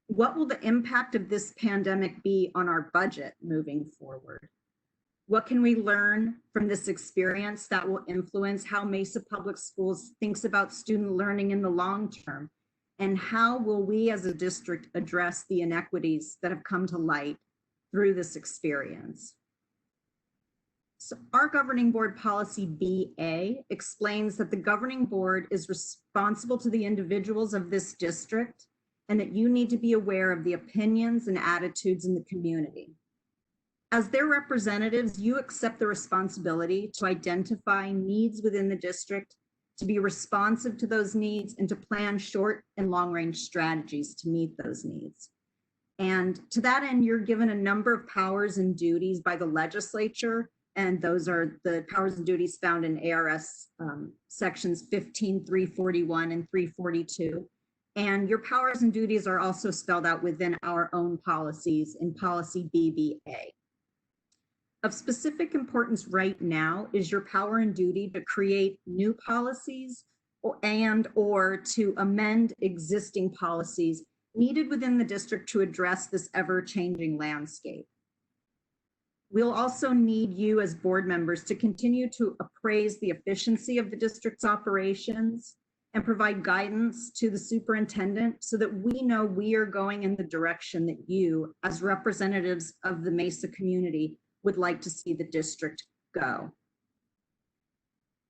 What will the impact of this pandemic be on our budget moving forward? What can we learn from this experience that will influence how Mesa Public Schools thinks about student learning in the long term? And how will we as a district address the inequities that have come to light through this experience? So our governing board policy BA explains that the governing board is responsible to the individuals of this district and that you need to be aware of the opinions and attitudes in the community. As their representatives, you accept the responsibility to identify needs within the district, to be responsive to those needs, and to plan short and long-range strategies to meet those needs. And to that end, you're given a number of powers and duties by the legislature, and those are the powers and duties found in ARS sections 15.341 and 342. And your powers and duties are also spelled out within our own policies in policy BBA. Of specific importance right now is your power and duty to create new policies or to amend existing policies needed within the district to address this ever-changing landscape. We'll also need you as board members to continue to appraise the efficiency of the district's operations and provide guidance to the superintendent so that we know we are going in the direction that you, as representatives of the Mesa community, would like to see the district go.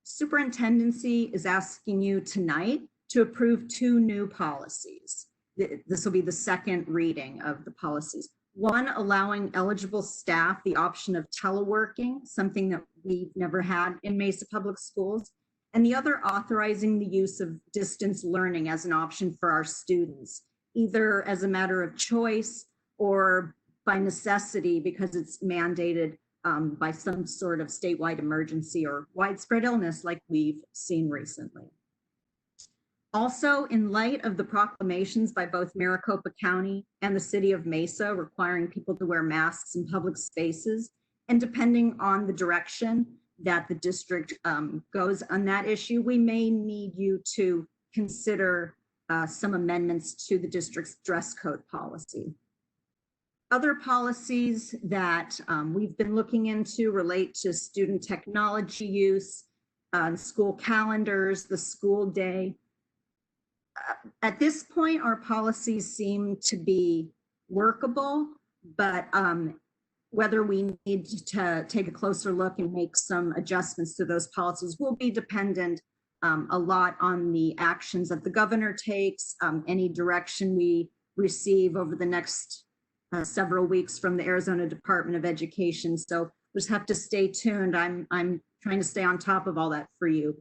Superintendency is asking you tonight to approve 2 new policies. This will be the second reading of the policies. One, allowing eligible staff the option of teleworking, something that we've never had in Mesa Public Schools. And the other, authorizing the use of distance learning as an option for our students, either as a matter of choice or by necessity because it's mandated by some sort of statewide emergency or widespread illness like we've seen recently. Also, in light of the proclamations by both Maricopa County and the city of Mesa requiring people to wear masks in public spaces, and depending on the direction that the district goes on that issue, we may need you to consider some amendments to the district's dress code policy. Other policies that we've been looking into relate to student technology use, school calendars, the school day. At this point, our policies seem to be workable, but whether we need to take a closer look and make some adjustments to those policies will be dependent a lot on the actions that the governor takes, any direction we receive over the next several weeks from the Arizona Department of Education. So we just have to stay tuned. I'm trying to stay on top of all that for you.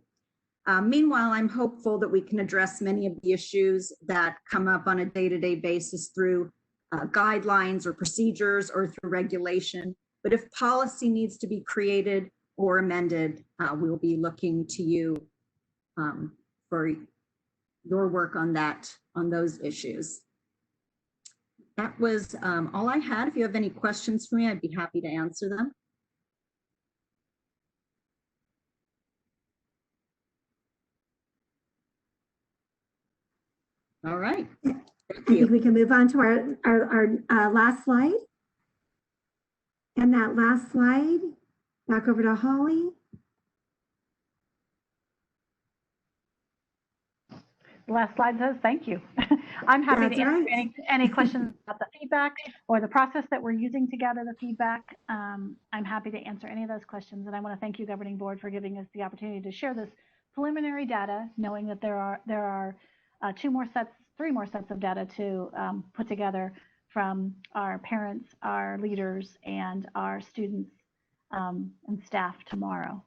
Meanwhile, I'm hopeful that we can address many of the issues that come up on a day-to-day basis through guidelines or procedures or through regulation. But if policy needs to be created or amended, we'll be looking to you for your work on that, on those issues. That was all I had. If you have any questions for me, I'd be happy to answer them. All right. I think we can move on to our last slide. And that last slide, back over to Holly. The last slide says thank you. I'm happy to answer any questions about the feedback or the process that we're using to gather the feedback. I'm happy to answer any of those questions. And I want to thank you, Governing Board, for giving us the opportunity to share this preliminary data, knowing that there are 3 more sets of data to put together from our parents, our leaders, and our students and staff tomorrow.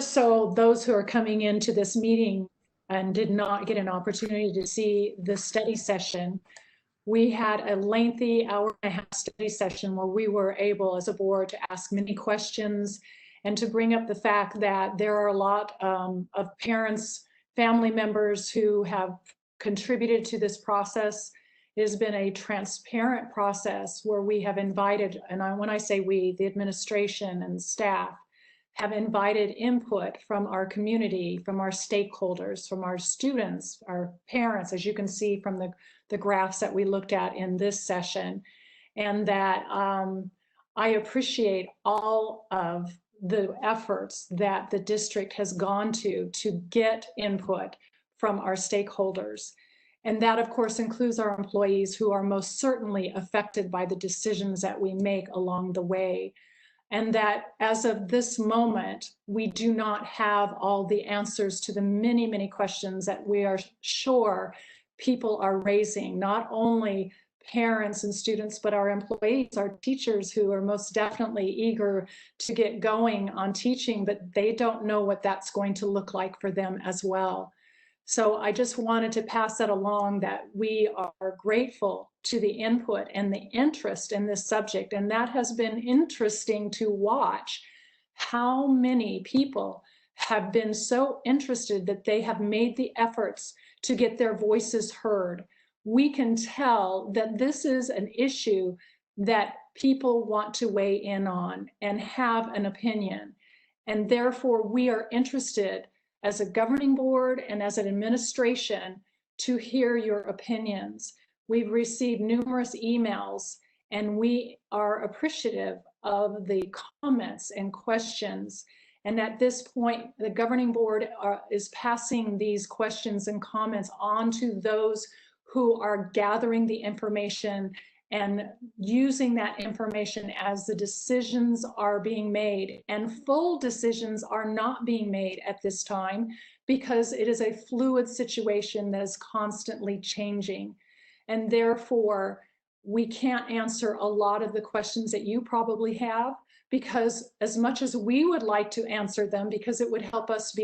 So those who are coming into this meeting and did not get an opportunity to see the study session, we had a lengthy hour-and-a-half study session where we were able as a board to ask many questions and to bring up the fact that there are a lot of parents, family members who have contributed to this process. It has been a transparent process where we have invited, and when I say we, the administration and staff, have invited input from our community, from our stakeholders, from our students, our parents, as you can see from the graphs that we looked at in this session. And that I appreciate all of the efforts that the district has gone to get input from our stakeholders. And that, of course, includes our employees who are most certainly affected by the decisions that we make along the way. And that as of this moment, we do not have all the answers to the many, many questions that we are sure people are raising, not only parents and students, but our employees, our teachers who are most definitely eager to get going on teaching, but they don't know what that's going to look like for them as well. So I just wanted to pass that along, that we are grateful to the input and the interest in this subject. And that has been interesting to watch how many people have been so interested that they have made the efforts to get their voices heard. We can tell that this is an issue that people want to weigh in on and have an opinion. And therefore, we are interested as a governing board and as an administration to hear your opinions. We've received numerous emails, and we are appreciative of the comments and questions. And at this point, the governing board is passing these questions and comments on to those who are gathering the information and using that information as the decisions are being made. And full decisions are not being made at this time because it is a fluid situation that is constantly changing. And therefore, we can't answer a lot of the questions that you probably have, because as much as we would like to answer them, because it would help us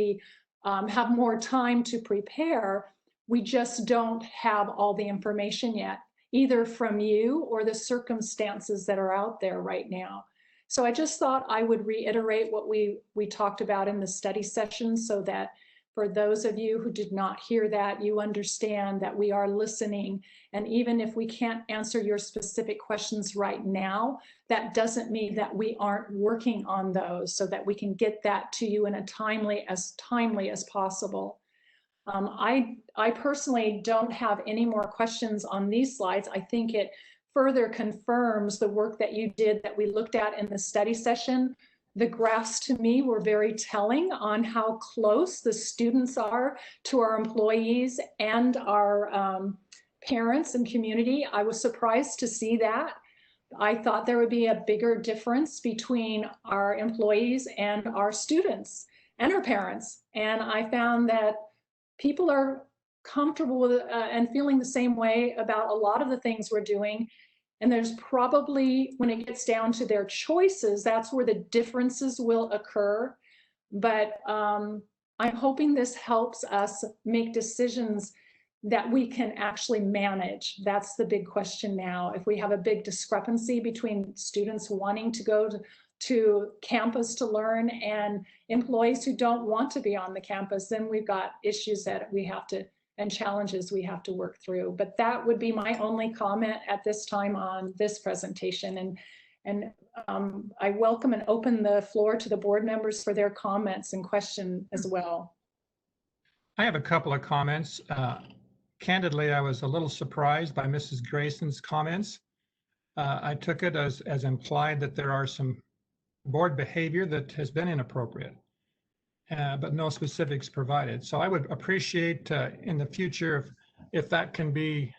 have more time to prepare, we just don't have all the information yet, either from you or the circumstances that are out there right now. So I just thought I would reiterate what we talked about in the study session, so that for those of you who did not hear that, you understand that we are listening. And even if we can't answer your specific questions right now, that doesn't mean that we aren't working on those so that we can get that to you in a timely as possible. I personally don't have any more questions on these slides. I think it further confirms the work that you did that we looked at in the study session. The graphs to me were very telling on how close the students are to our employees and our parents and community. I was surprised to see that. I thought there would be a bigger difference between our employees and our students and our parents. And I found that people are comfortable with and feeling the same way about a lot of the things we're doing. And there's probably, when it gets down to their choices, that's where the differences will occur. But I'm hoping this helps us make decisions that we can actually manage. That's the big question now. If we have a big discrepancy between students wanting to go to campus to learn and employees who don't want to be on the campus, then we've got issues that we have to, and challenges we have to work through. But that would be my only comment at this time on this presentation. And I welcome and open the floor to the board members for their comments and questions as well. I have a couple of comments. Candidly, I was a little surprised by Mrs. Grayson's comments. I took it as implied that there are some board behavior that has been inappropriate, but no specifics provided. So I would appreciate in the future if that can be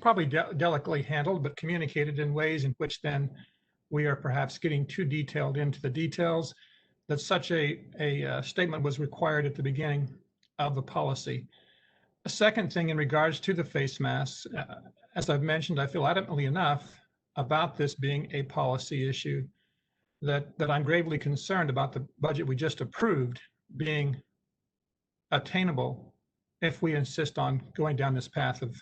probably delicately handled, but communicated in ways in which then we are perhaps getting too detailed into the details, that such a statement was required at the beginning of the policy. A second thing in regards to the face masks, as I've mentioned, I feel adamantly enough about this being a policy issue that I'm gravely concerned about the budget we just approved being attainable if we insist on going down this path of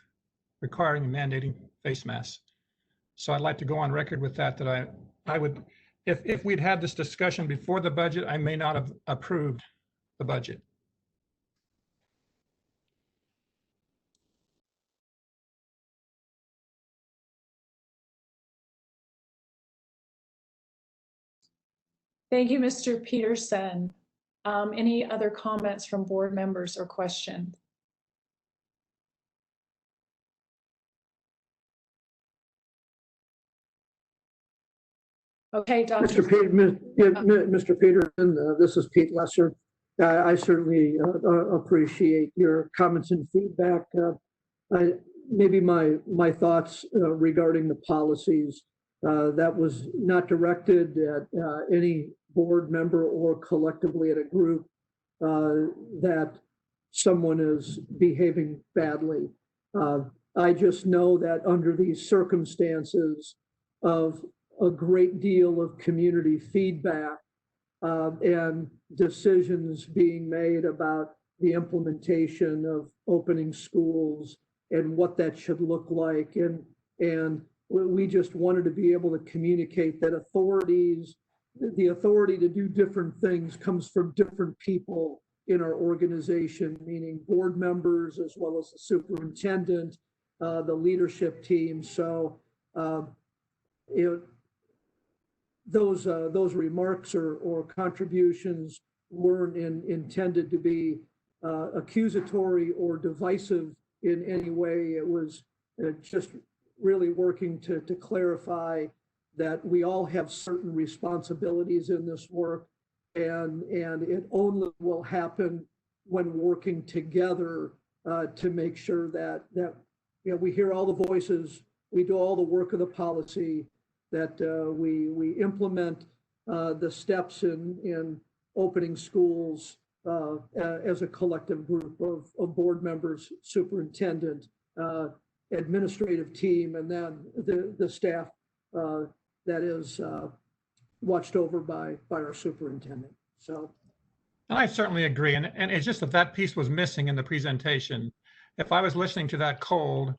requiring and mandating face masks. So I'd like to go on record with that I would, if we'd had this discussion before the budget, I may not have approved the budget. Thank you, Mr. Peterson. Any other comments from board members or questions? Okay, Dr. Mr. Peterson, this is Pete Lesser. I certainly appreciate your comments and feedback. Maybe my thoughts regarding the policies, that was not directed at any board member or collectively at a group that someone is behaving badly. I just know that under these circumstances of a great deal of community feedback and decisions being made about the implementation of opening schools and what that should look like. And we just wanted to be able to communicate that the authority to do different things comes from different people in our organization, meaning board members as well as the superintendent, the leadership team. So, those remarks or contributions weren't intended to be accusatory or divisive in any way. It was just really working to clarify that we all have certain responsibilities in this work, and it only will happen when working together to make sure that we hear all the voices, we do all the work of the policy, that we implement the steps in opening schools as a collective group of board members, superintendent, administrative team, and then the staff that is watched over by our superintendent. So. I certainly agree. And it's just that piece was missing in the presentation. If I was listening to that cold,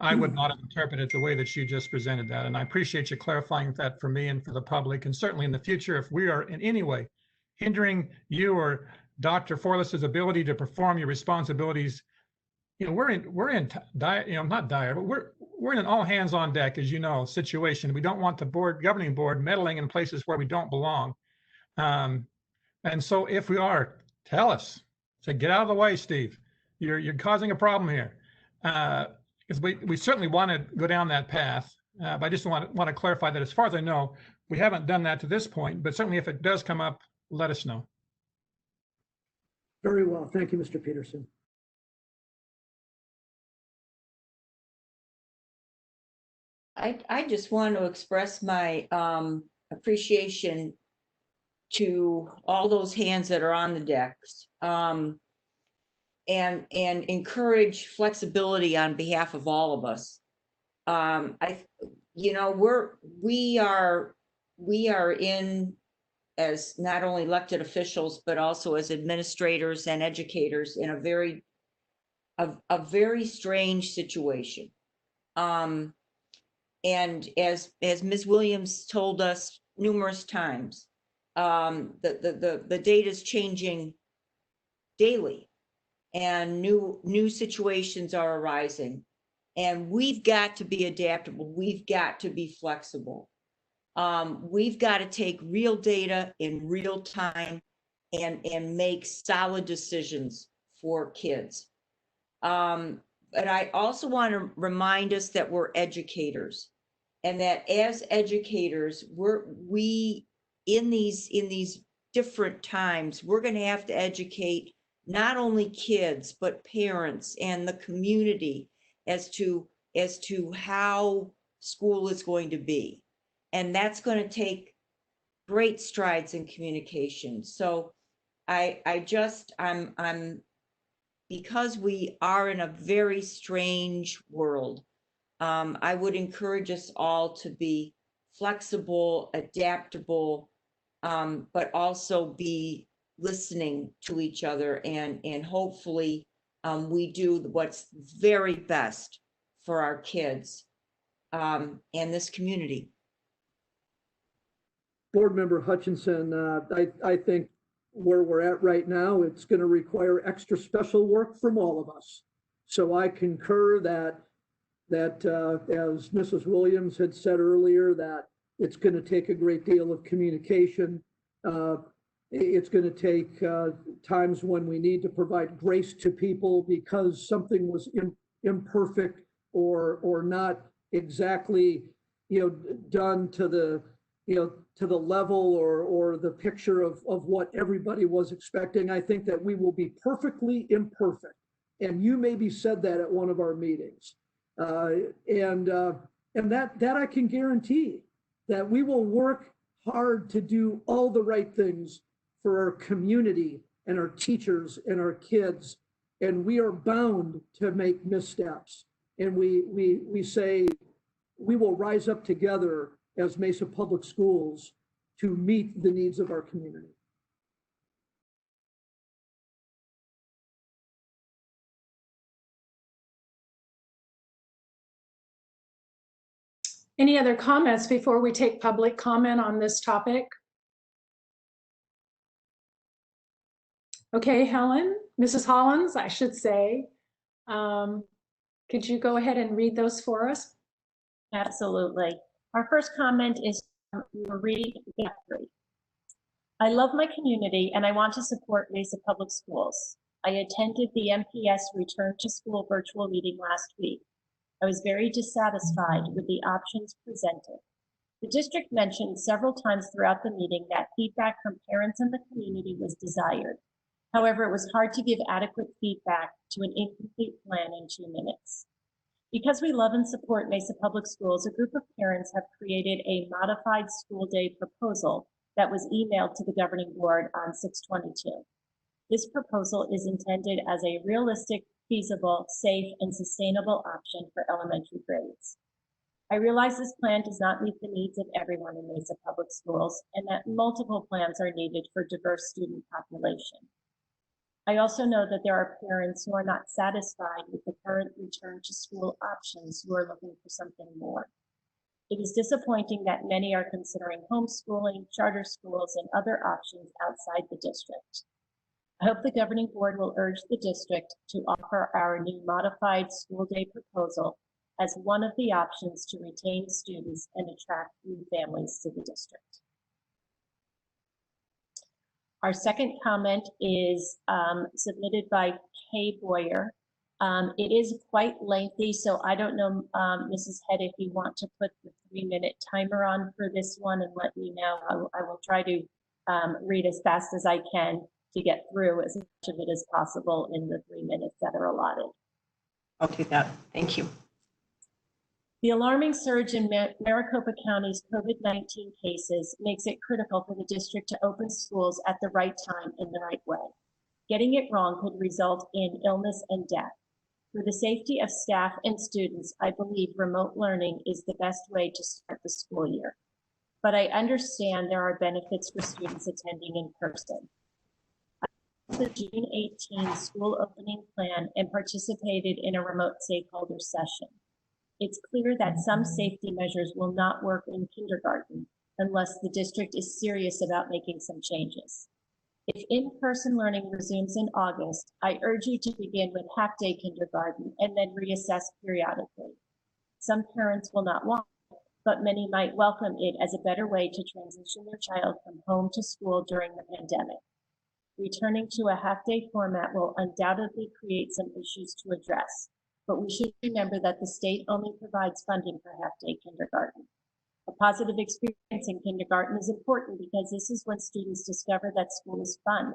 I would not have interpreted the way that you just presented that. And I appreciate you clarifying that for me and for the public. And certainly in the future, if we are in any way hindering you or Dr. Forless's ability to perform your responsibilities, we're in dire, not dire, but we're in an all hands on deck, as you know, situation. We don't want the governing board meddling in places where we don't belong. And so if we are, tell us. Say, get out of the way, Steve. You're causing a problem here. Because we certainly want to go down that path. But I just want to clarify that as far as I know, we haven't done that to this point, but certainly if it does come up, let us know. Very well. Thank you, Mr. Peterson. I just want to express my appreciation to all those hands that are on the decks, and encourage flexibility on behalf of all of us. We are in, as not only elected officials, but also as administrators and educators, in a very strange situation. And as Ms. Williams told us numerous times, the data is changing daily, and new situations are arising, and we've got to be adaptable. We've got to be flexible. We've got to take real data in real time and make solid decisions for kids. But I also want to remind us that we're educators, and that as educators, we in these different times, we're going to have to educate not only kids, but parents and the community as to how school is going to be. And that's going to take great strides in communication. So I'm because we are in a very strange world, I would encourage us all to be flexible, adaptable, but also be listening to each other, and hopefully we do what's very best for our kids and this community. Board Member Hutchinson, I think where we're at right now, it's going to require extra special work from all of us. So I concur that as Mrs. Williams had said earlier, that it's going to take a great deal of communication. It's going to take times when we need to provide grace to people because something was imperfect or not exactly, done to the, to the level or the picture of what everybody was expecting. I think that we will be perfectly imperfect. And you maybe said that at one of our meetings. And that I can guarantee, that we will work hard to do all the right things for our community and our teachers and our kids. And we are bound to make missteps. And we say we will rise up together as Mesa Public Schools to meet the needs of our community. Any other comments before we take public comment on this topic? Okay, Helen, Mrs. Hollins, I should say. Could you go ahead and read those for us? Absolutely. Our first comment is Marie Guthrie. I love my community and I want to support Mesa Public Schools. I attended the MPS Return to School virtual meeting last week. I was very dissatisfied with the options presented. The district mentioned several times throughout the meeting that feedback from parents and the community was desired. However, it was hard to give adequate feedback to an incomplete plan in 2 minutes. Because we love and support Mesa Public Schools, a group of parents have created a modified school day proposal that was emailed to the governing board on 6/22. This proposal is intended as a realistic, feasible, safe, and sustainable option for elementary grades. I realize this plan does not meet the needs of everyone in Mesa Public Schools and that multiple plans are needed for diverse student population. I also know that there are parents who are not satisfied with the current return to school options who are looking for something more. It is disappointing that many are considering homeschooling, charter schools, and other options outside the district. I hope the governing board will urge the district to offer our new modified school day proposal as one of the options to retain students and attract new families to the district. Our second comment is submitted by Kay Boyer. It is quite lengthy, so I don't know, Mrs. Head, if you want to put the 3-minute timer on for this one and let me know. I will try to read as fast as I can to get through as much of it as possible in the 3 minutes that are allotted. I'll do that. Thank you. The alarming surge in Maricopa County's COVID-19 cases makes it critical for the district to open schools at the right time in the right way. Getting it wrong could result in illness and death. For the safety of staff and students, I believe remote learning is the best way to start the school year. But I understand there are benefits for students attending in person. I the June 18 school opening plan and participated in a remote stakeholder session. It's clear that some safety measures will not work in kindergarten unless the district is serious about making some changes. If in-person learning resumes in August, I urge you to begin with half-day kindergarten and then reassess periodically. Some parents will not want it, but many might welcome it as a better way to transition their child from home to school during the pandemic. Returning to a half-day format will undoubtedly create some issues to address, but we should remember that the state only provides funding for half-day kindergarten. A positive experience in kindergarten is important because this is when students discover that school is fun.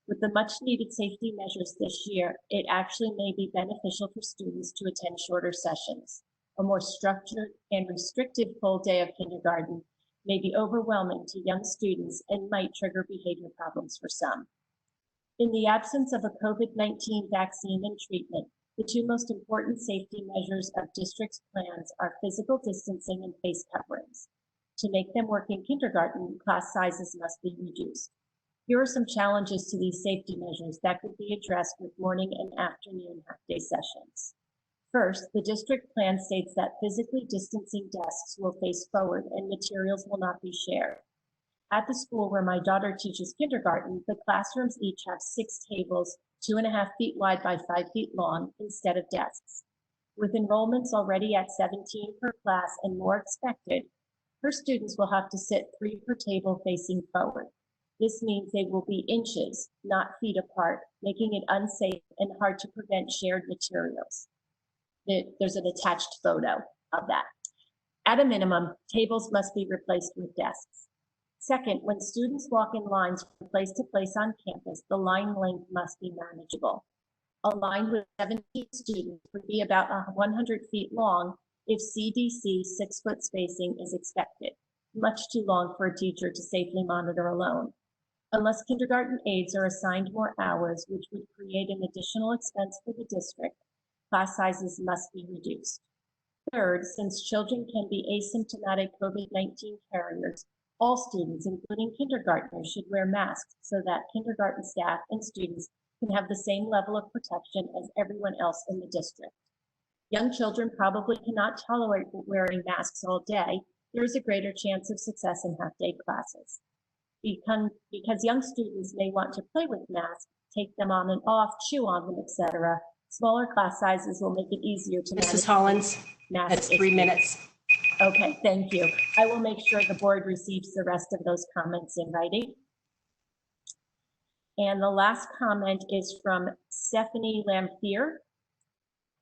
With the much needed safety measures this year, it actually may be beneficial for students to attend shorter sessions. A more structured and restrictive full day of kindergarten may be overwhelming to young students and might trigger behavior problems for some. In the absence of a COVID-19 vaccine and treatment, the two most important safety measures of district's plans are physical distancing and face coverings. To make them work in kindergarten, class sizes must be reduced. Here are some challenges to these safety measures that could be addressed with morning and afternoon half-day sessions. First, the district plan states that physically distancing desks will face forward and materials will not be shared. At the school where my daughter teaches kindergarten, the classrooms each have 6 tables, 2.5 feet wide by 5 feet long, instead of desks. With enrollments already at 17 per class and more expected, her students will have to sit 3 per table facing forward. This means they will be inches, not feet apart, making it unsafe and hard to prevent shared materials. There's an attached photo of that. At a minimum, tables must be replaced with desks. Second, when students walk in lines from place to place on campus, the line length must be manageable. A line with 17 students would be about 100 feet long if CDC 6-foot spacing is expected, much too long for a teacher to safely monitor alone. Unless kindergarten aides are assigned more hours, which would create an additional expense for the district, class sizes must be reduced. Third, since children can be asymptomatic COVID-19 carriers, all students, including kindergartners, should wear masks so that kindergarten staff and students can have the same level of protection as everyone else in the district. Young children probably cannot tolerate wearing masks all day. There is a greater chance of success in half-day classes. Because young students may want to play with masks, take them on and off, chew on them, etc., smaller class sizes will make it easier to manage. Mrs. Hollins, that's 3 minutes. Okay, thank you. I will make sure the board receives the rest of those comments in writing. And the last comment is from Stephanie Lamphere.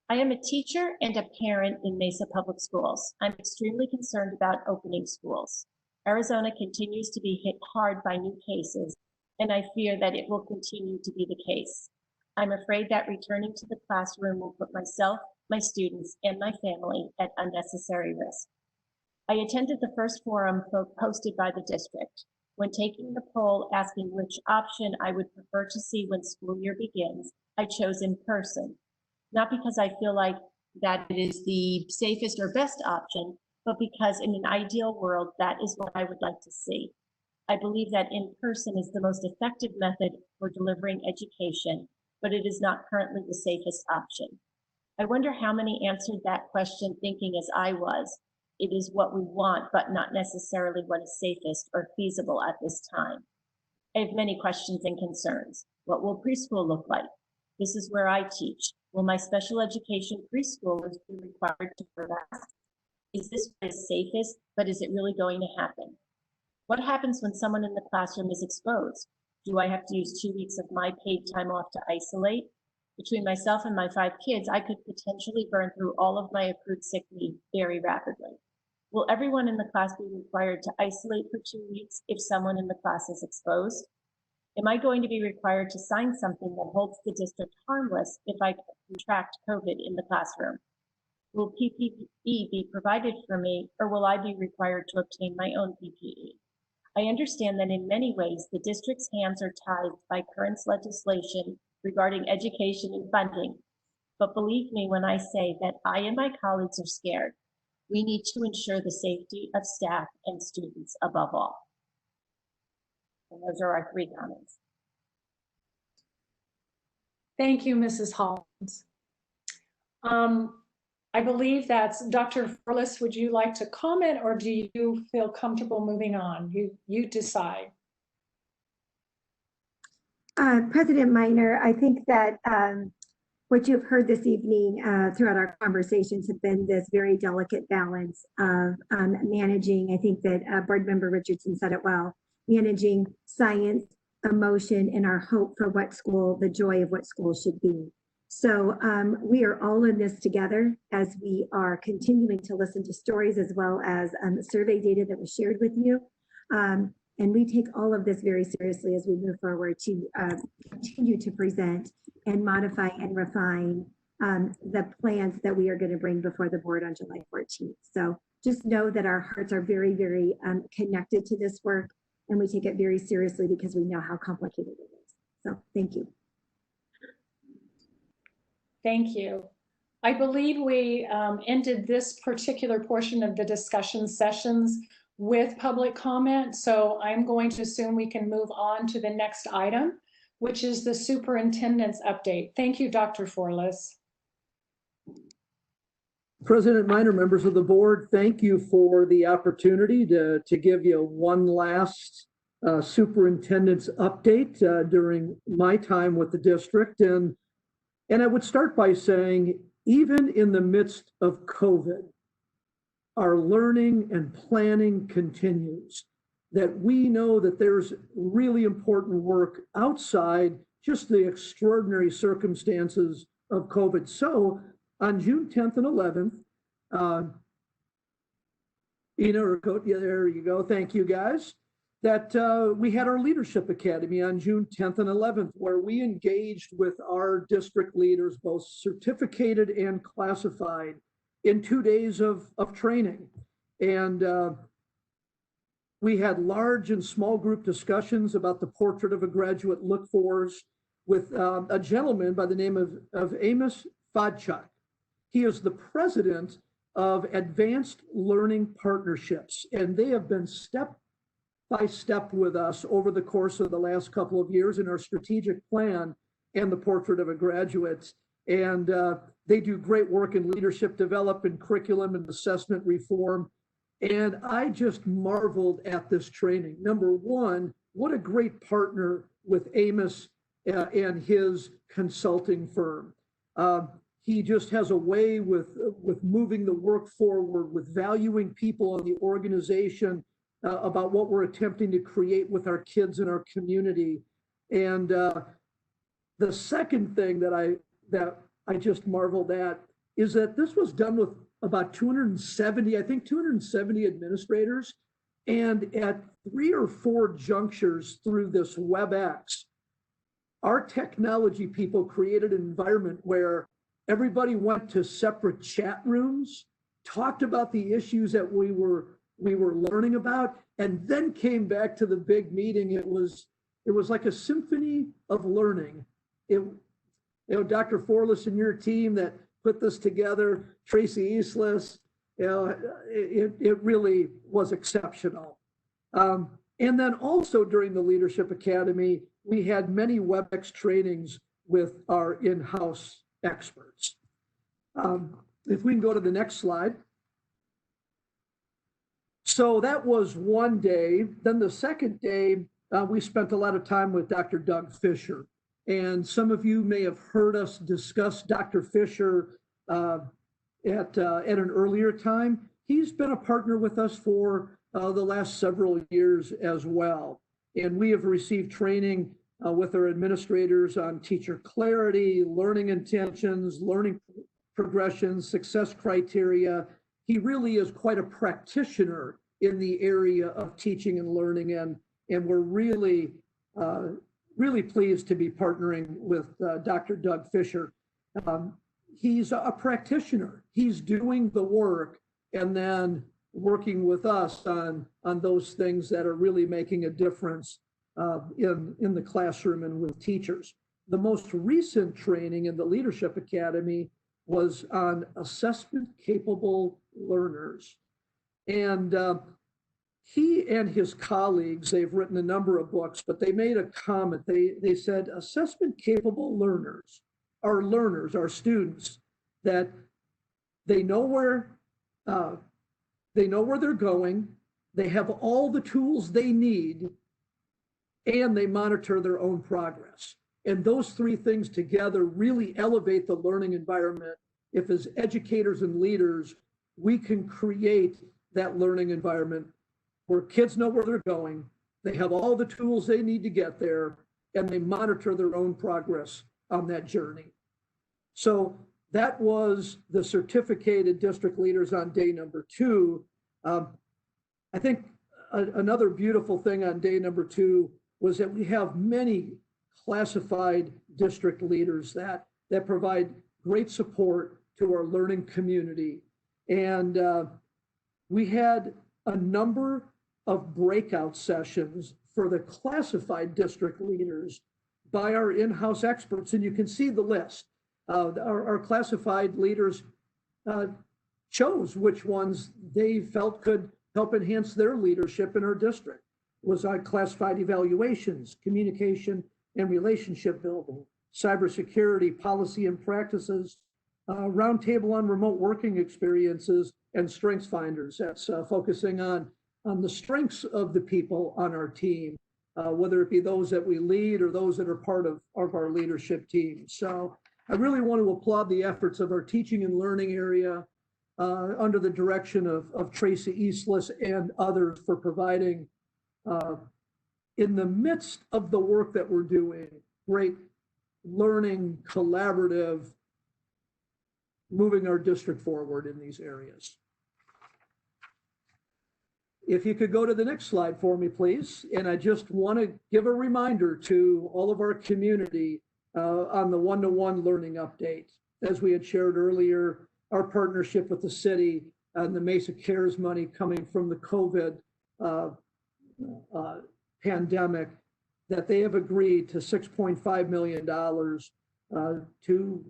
I am a teacher and a parent in Mesa Public Schools. I'm extremely concerned about opening schools. Arizona continues to be hit hard by new cases, and I fear that it will continue to be the case. I'm afraid that returning to the classroom will put myself, my students, and my family at unnecessary risk. I attended the first forum hosted by the district. When taking the poll asking which option I would prefer to see when school year begins, I chose in person. Not because I feel like that it is the safest or best option, but because in an ideal world, that is what I would like to see. I believe that in person is the most effective method for delivering education, but it is not currently the safest option. I wonder how many answered that question thinking as I was, it is what we want, but not necessarily what is safest or feasible at this time. I have many questions and concerns. What will preschool look like? This is where I teach. Will my special education preschoolers be required to wear masks? Is this what is safest, but is it really going to happen? What happens when someone in the classroom is exposed? Do I have to use 2 weeks of my paid time off to isolate? Between myself and my 5 kids, I could potentially burn through all of my accrued sick leave very rapidly. Will everyone in the class be required to isolate for 2 weeks if someone in the class is exposed? Am I going to be required to sign something that holds the district harmless if I contract COVID in the classroom? Will PPE be provided for me, or will I be required to obtain my own PPE? I understand that in many ways, the district's hands are tied by current legislation regarding education and funding. But believe me when I say that I and my colleagues are scared. We need to ensure the safety of staff and students above all. And those are our 3 comments. Thank you, Mrs. Hollins. I believe that's Dr. Forlis. Would you like to comment, or do you feel comfortable moving on? You decide. President Minor, I think that what you've heard this evening throughout our conversations have been this very delicate balance of managing, I think that Board Member Richardson said it well, managing science, emotion, and our hope for what school, the joy of what school should be. So we are all in this together as we are continuing to listen to stories as well as survey data that was shared with you. And we take all of this very seriously as we move forward to continue to present and modify and refine the plans that we are going to bring before the board on July 14th. So just know that our hearts are very, very connected to this work, and we take it very seriously because we know how complicated it is. So thank you. Thank you. I believe we ended this particular portion of the discussion sessions with public comment. So I'm going to assume we can move on to the next item, which is the superintendent's update. Thank you, Dr. Forlis. President Minor, members of the board, thank you for the opportunity to give you one last superintendent's update during my time with the district. And I would start by saying, even in the midst of COVID, our learning and planning continues, that we know that there's really important work outside just the extraordinary circumstances of COVID. So on June 10th and 11th, yeah, there you go. Thank you, guys. That we had our Leadership Academy on June 10th and 11th, where we engaged with our district leaders, both certificated and classified, in 2 days of training. And we had large and small group discussions about the portrait of a graduate look-fors with a gentleman by the name of Amos Fadchuk. He is the president of Advanced Learning Partnerships, and they have been step by step with us over the course of the last couple of years in our strategic plan and the portrait of a graduate. And they do great work in leadership development, curriculum and assessment reform. And I just marveled at this training. Number one, what a great partner with Amos and his consulting firm. he just has a way with moving the work forward, with valuing people in the organization, about what we're attempting to create with our kids in our community. And the second thing that I just marveled at is that this was done with about 270, I think 270 administrators. And at 3 or 4 junctures through this WebEx, our technology people created an environment where everybody went to separate chat rooms, talked about the issues that we were learning about, and then came back to the big meeting. It was like a symphony of learning. Dr. Forlis and your team that put this together, Tracy Eastless, it really was exceptional. And then also during the Leadership Academy, we had many WebEx trainings with our in-house experts. If we can go to the next slide. So that was one day. Then the second day, we spent a lot of time with Dr. Doug Fisher. And some of you may have heard us discuss Dr. Fisher at an earlier time. He's been a partner with us for the last several years as well. And we have received training with our administrators on teacher clarity, learning intentions, learning progressions, success criteria. He really is quite a practitioner in the area of teaching and learning, and we're really, really pleased to be partnering with Dr. Doug Fisher. He's a practitioner. He's doing the work and then working with us on those things that are really making a difference in the classroom and with teachers. The most recent training in the Leadership Academy was on assessment capable learners. And he and his colleagues, they've written a number of books, but they made a comment. They said assessment capable learners are students that they know where they're going, they have all the tools they need, and they monitor their own progress. And those three things together really elevate the learning environment. If as educators and leaders, we can create that learning environment where kids know where they're going, they have all the tools they need to get there, and they monitor their own progress on that journey. So that was the certificated district leaders on day number 2. I think another beautiful thing on day number 2 was that we have many classified district leaders that provide great support to our learning community. And we had a number of breakout sessions for the classified district leaders by our in-house experts. And you can see the list. Our classified leaders chose which ones they felt could help enhance their leadership in our district. It was on classified evaluations, communication and relationship building, cybersecurity, policy and practices, roundtable on remote working experiences, and strengths finders. That's focusing on the strengths of the people on our team, whether it be those that we lead or those that are part of our leadership team. So I really want to applaud the efforts of our teaching and learning area under the direction of Tracy Eastless and others for providing, in the midst of the work that we're doing, great learning, collaborative, moving our district forward in these areas. If you could go to the next slide for me, please. And I just want to give a reminder to all of our community on the one-to-one learning update. As we had shared earlier, our partnership with the city and the Mesa Cares money coming from the COVID pandemic, that they have agreed to $6.5 million to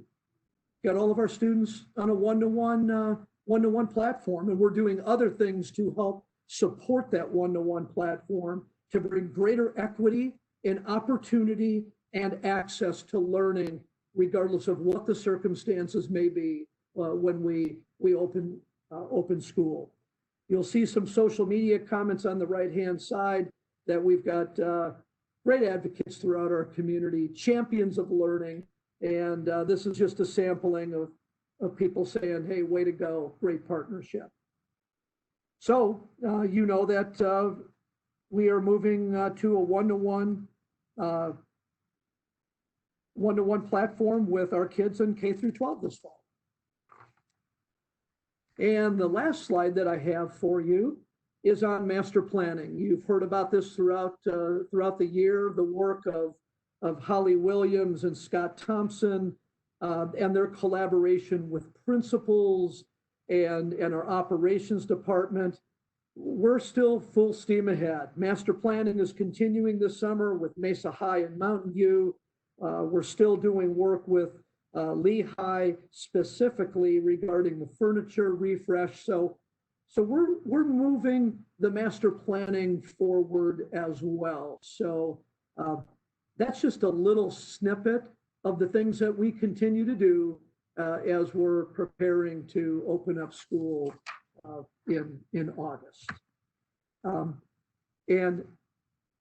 get all of our students on a one-to-one platform. And we're doing other things to help support that one-to-one platform to bring greater equity and opportunity and access to learning, regardless of what the circumstances may be when we open school. You'll see some social media comments on the right-hand side that we've got great advocates throughout our community, champions of learning. And this is just a sampling people saying, hey, way to go, great partnership. So you know that we are moving to a one-to-one platform with our kids in K through 12 this fall. And the last slide that I have for you is on master planning. You've heard about this throughout the year, the work of Holly Williams and Scott Thompson and their collaboration with principals and our operations department. We're still full steam ahead. Master planning is continuing this summer with Mesa High and Mountain View. We're still doing work with Lehigh specifically regarding the furniture refresh. So we're moving the master planning forward as well. So that's just a little snippet of the things that we continue to do as we're preparing to open up school in August. And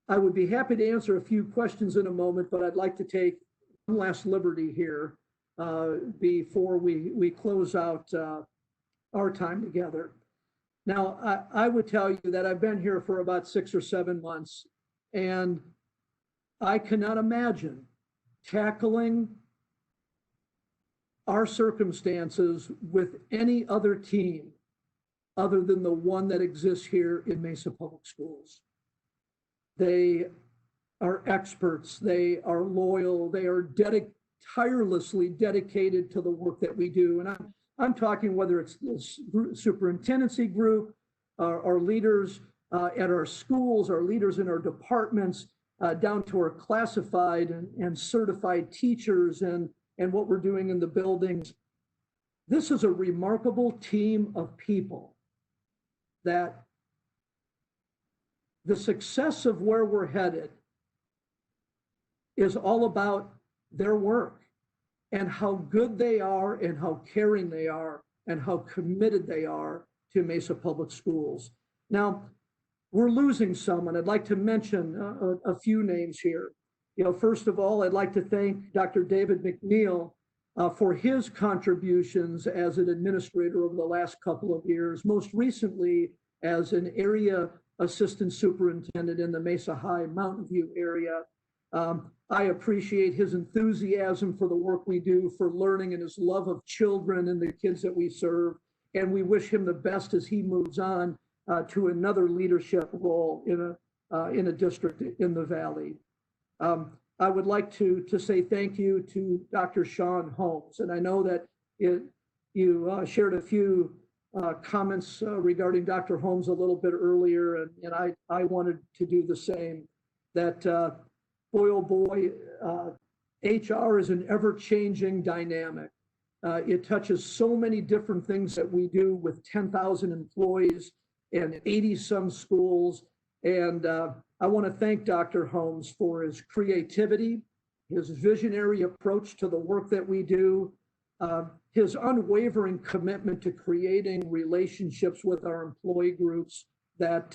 I would be happy to answer a few questions in a moment, but I'd like to take one last liberty here before we close out our time together. Now, I would tell you that I've been here for about 6 or 7 months, and I cannot imagine tackling our circumstances with any other team other than the one that exists here in Mesa Public Schools. They are experts, they are loyal, they are tirelessly dedicated to the work that we do. And I'm talking whether it's the superintendency group, our leaders at our schools, our leaders in our departments, down to our classified and certified teachers and what we're doing in the buildings. This is a remarkable team of people that the success of where we're headed is all about their work and how good they are and how caring they are and how committed they are to Mesa Public Schools. Now, we're losing someone. I'd like to mention a few names here. You know, first of all, I'd like to thank Dr. David McNeil for his contributions as an administrator over the last couple of years, most recently as an area assistant superintendent in the Mesa High Mountain View area. I appreciate his enthusiasm for the work we do for learning and his love of children and the kids that we serve. And we wish him the best as he moves on to another leadership role in a district in the Valley. I would like to say thank you to Dr. Sean Holmes. And I know that you shared a few comments regarding Dr. Holmes a little bit earlier, and I wanted to do the same. That boy, oh boy, HR is an ever-changing dynamic. It touches so many different things that we do with 10,000 employees and 80-some schools. And I want to thank Dr. Holmes for his creativity, his visionary approach to the work that we do, his unwavering commitment to creating relationships with our employee groups that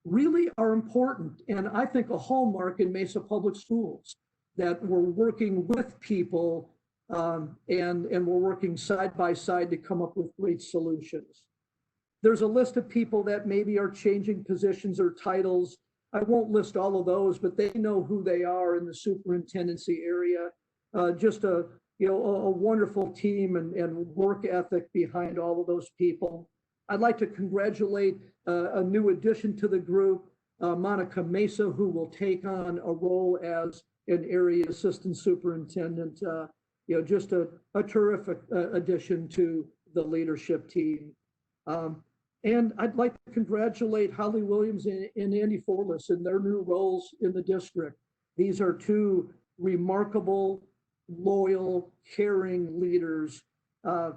really are important. And I think a hallmark in Mesa Public Schools, that we're working with people and we're working side by side to come up with great solutions. There's a list of people that maybe are changing positions or titles. I won't list all of those, but they know who they are in the superintendency area. Just a wonderful team and work ethic behind all of those people. I'd like to congratulate a new addition to the group, Monica Mesa, who will take on a role as an area assistant superintendent. Just a terrific addition to the leadership team. And I'd like to congratulate Holly Williams and Andy Forlis in their new roles in the district. These are two remarkable, loyal, caring leaders, and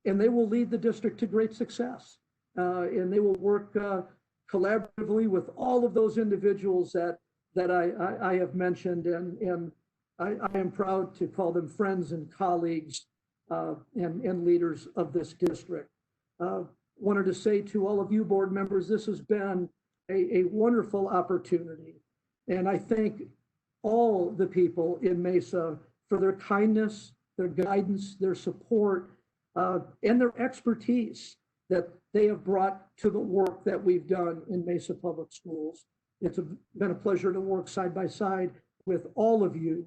they will lead the district to great success. And they will work collaboratively with all of those individuals that I have mentioned, and I am proud to call them friends and colleagues and leaders of this district. Wanted to say to all of you board members, this has been a wonderful opportunity. And I thank all the people in Mesa for their kindness, their guidance, their support, and their expertise that they have brought to the work that we've done in Mesa Public Schools. It's been a pleasure to work side by side with all of you,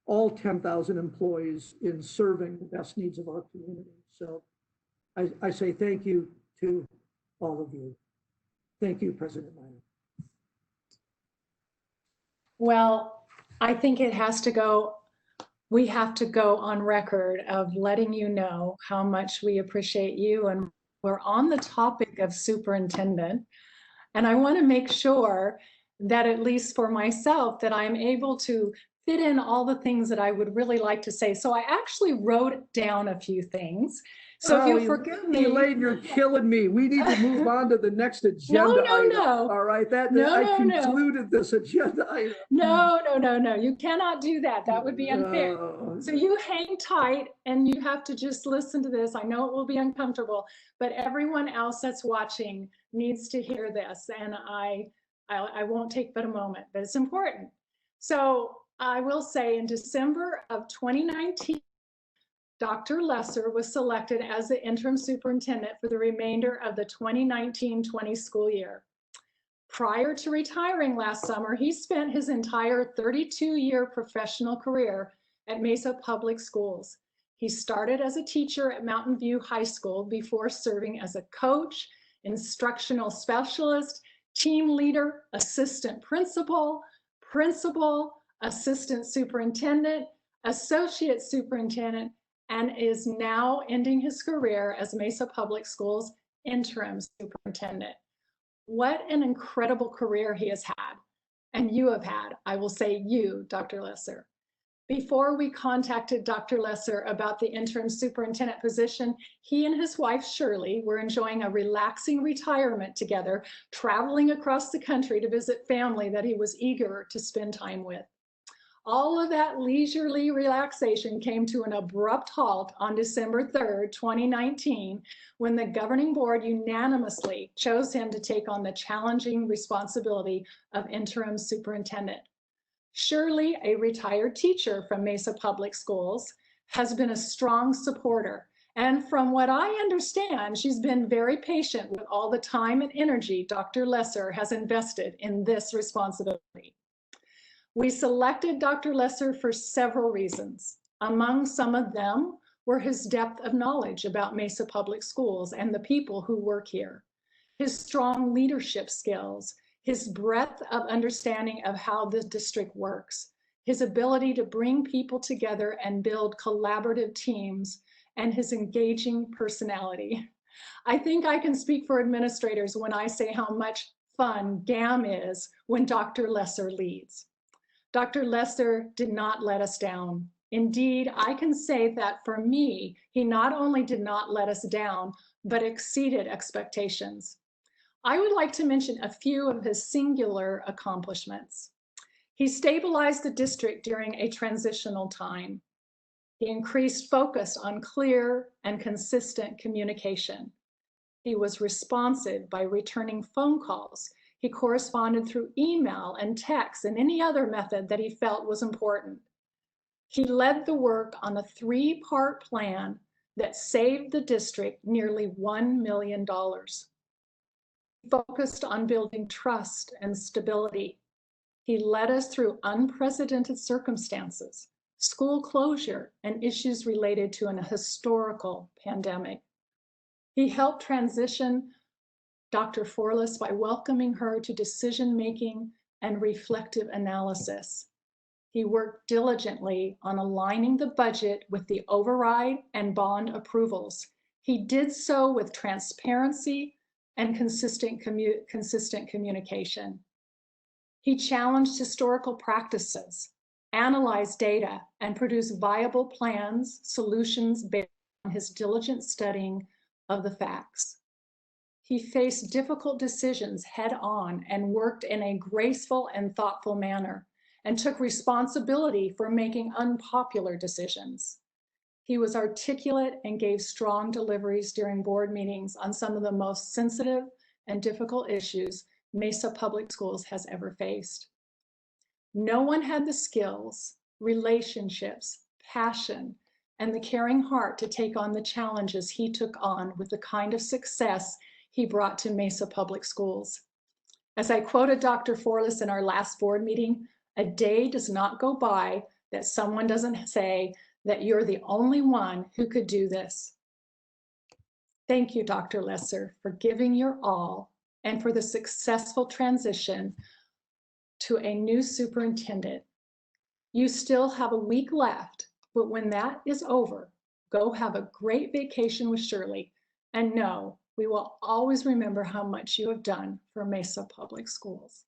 all 10,000 employees, in serving the best needs of our community. So I say thank you to all of you. Thank you, President Meyer. Well, I think it has to go, we have to go on record of letting you know how much we appreciate you. And we're on the topic of superintendent. And I want to make sure that, at least for myself, that I'm able to fit in all the things that I would really like to say. So I actually wrote down a few things. So if you forgive me, Elaine, you're killing me. We need to move on to the next agenda item. No. All right, I concluded this agenda item. No. You cannot do that. That would be unfair. So you hang tight and you have to just listen to this. I know it will be uncomfortable, but everyone else that's watching needs to hear this. And I won't take but a moment, but it's important. So I will say, in December of 2019, Dr. Lesser was selected as the interim superintendent for the remainder of the 2019-20 school year. Prior to retiring last summer, he spent his entire 32-year professional career at Mesa Public Schools. He started as a teacher at Mountain View High School before serving as a coach, instructional specialist, team leader, assistant principal, assistant superintendent, associate superintendent, and is now ending his career as Mesa Public Schools interim superintendent. What an incredible career he has had, and you have had. I will say you, Dr. Lesser. Before we contacted Dr. Lesser about the interim superintendent position, he and his wife Shirley were enjoying a relaxing retirement together, traveling across the country to visit family that he was eager to spend time with. All of that leisurely relaxation came to an abrupt halt on December 3rd, 2019, when the governing board unanimously chose him to take on the challenging responsibility of interim superintendent. Shirley, a retired teacher from Mesa Public Schools, has been a strong supporter. And from what I understand, she's been very patient with all the time and energy Dr. Lesser has invested in this responsibility. We selected Dr. Lesser for several reasons. Among some of them were his depth of knowledge about Mesa Public Schools and the people who work here, his strong leadership skills, his breadth of understanding of how the district works, his ability to bring people together and build collaborative teams, and his engaging personality. I think I can speak for administrators when I say how much fun GAM is when Dr. Lesser leads. Dr. Lesser did not let us down. Indeed, I can say that for me, he not only did not let us down, but exceeded expectations. I would like to mention a few of his singular accomplishments. He stabilized the district during a transitional time. He increased focus on clear and consistent communication. He was responsive by returning phone calls. He corresponded through email and text and any other method that he felt was important. He led the work on a 3-part plan that saved the district nearly $1 million. He focused on building trust and stability. He led us through unprecedented circumstances, school closure, and issues related to an historical pandemic. He helped transition Dr. Forlis by welcoming her to decision-making and reflective analysis. He worked diligently on aligning the budget with the override and bond approvals. He did so with transparency and consistent communication. He challenged historical practices, analyzed data, and produced viable plans, solutions based on his diligent studying of the facts. He faced difficult decisions head-on and worked in a graceful and thoughtful manner, and took responsibility for making unpopular decisions. He was articulate and gave strong deliveries during board meetings on some of the most sensitive and difficult issues Mesa Public Schools has ever faced. No one had the skills, relationships, passion, and the caring heart to take on the challenges he took on with the kind of success he brought to Mesa Public Schools. As I quoted Dr. Forlis in our last board meeting, a day does not go by that someone doesn't say that you're the only one who could do this. Thank you, Dr. Lesser, for giving your all and for the successful transition to a new superintendent. You still have a week left, but when that is over, go have a great vacation with Shirley, and know we will always remember how much you have done for Mesa Public Schools.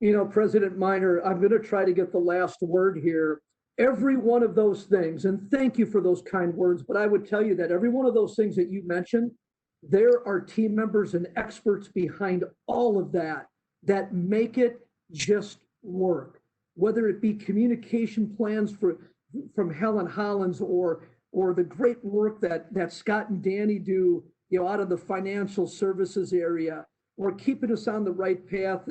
You know, President Minor, I'm going to try to get the last word here. Every one of those things, and thank you for those kind words, but I would tell you that every one of those things that you mentioned, there are team members and experts behind all of that that make it just work. Whether it be communication plans from Helen Hollins or the great work that Scott and Danny do, you know, out of the financial services area, or keeping us on the right path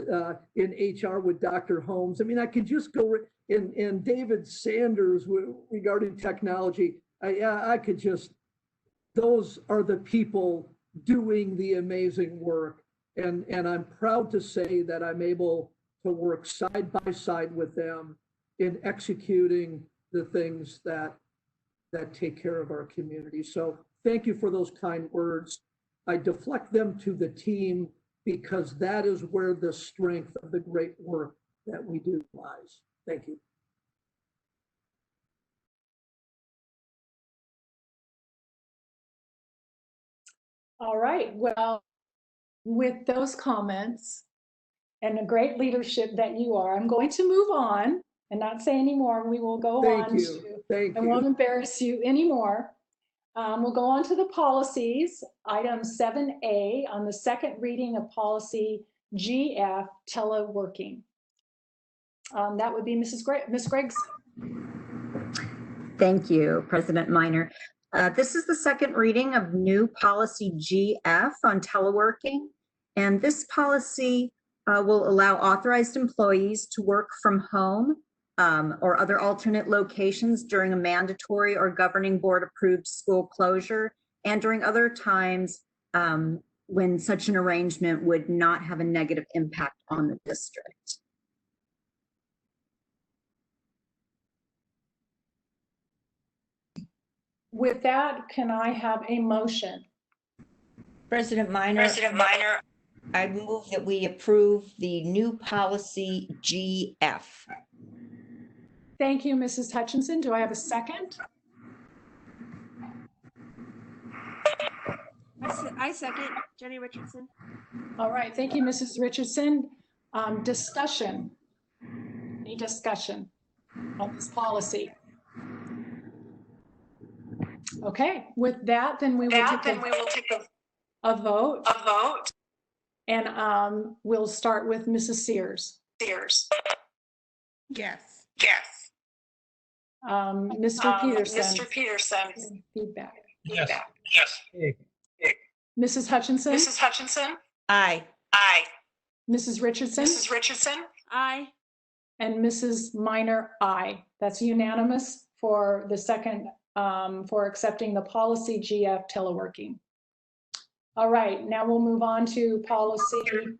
in HR with Dr. Holmes. I mean, I could just go in David Sanders regarding technology. I could just, those are the people doing the amazing work. And I'm proud to say that I'm able to work side by side with them in executing the things that take care of our community. So thank you for those kind words. I deflect them to the team because that is where the strength of the great work that we do lies. Thank you. All right, well, with those comments and the great leadership that you are, I'm going to move on and not say any more. We will go on. Thank you. Thank I you. won't embarrass you anymore. We'll go on to the policies. Item 7A on the second reading of policy GF, teleworking. That would be Ms. Gregson. Thank you, President Minor. This is the second reading of new policy GF on teleworking. And this policy will allow authorized employees to work from home or other alternate locations during a mandatory or governing board approved school closure and during other times when such an arrangement would not have a negative impact on the district. With that, can I have a motion? President Minor, I move that we approve the new policy GF. Thank you, Mrs. Hutchinson. Do I have a second? I second, Jenny Richardson. All right, thank you, Mrs. Richardson. Discussion. Any discussion on this policy? Okay, with that, then we will take a vote. And we'll start with Mrs. Sears. Yes. Mr. Peterson. Feedback. Yes. Mrs. Hutchinson. Aye. Mrs. Richardson. Aye. And Mrs. Minor, aye. That's unanimous for the second, for accepting the policy GF teleworking. All right, now we'll move on to policy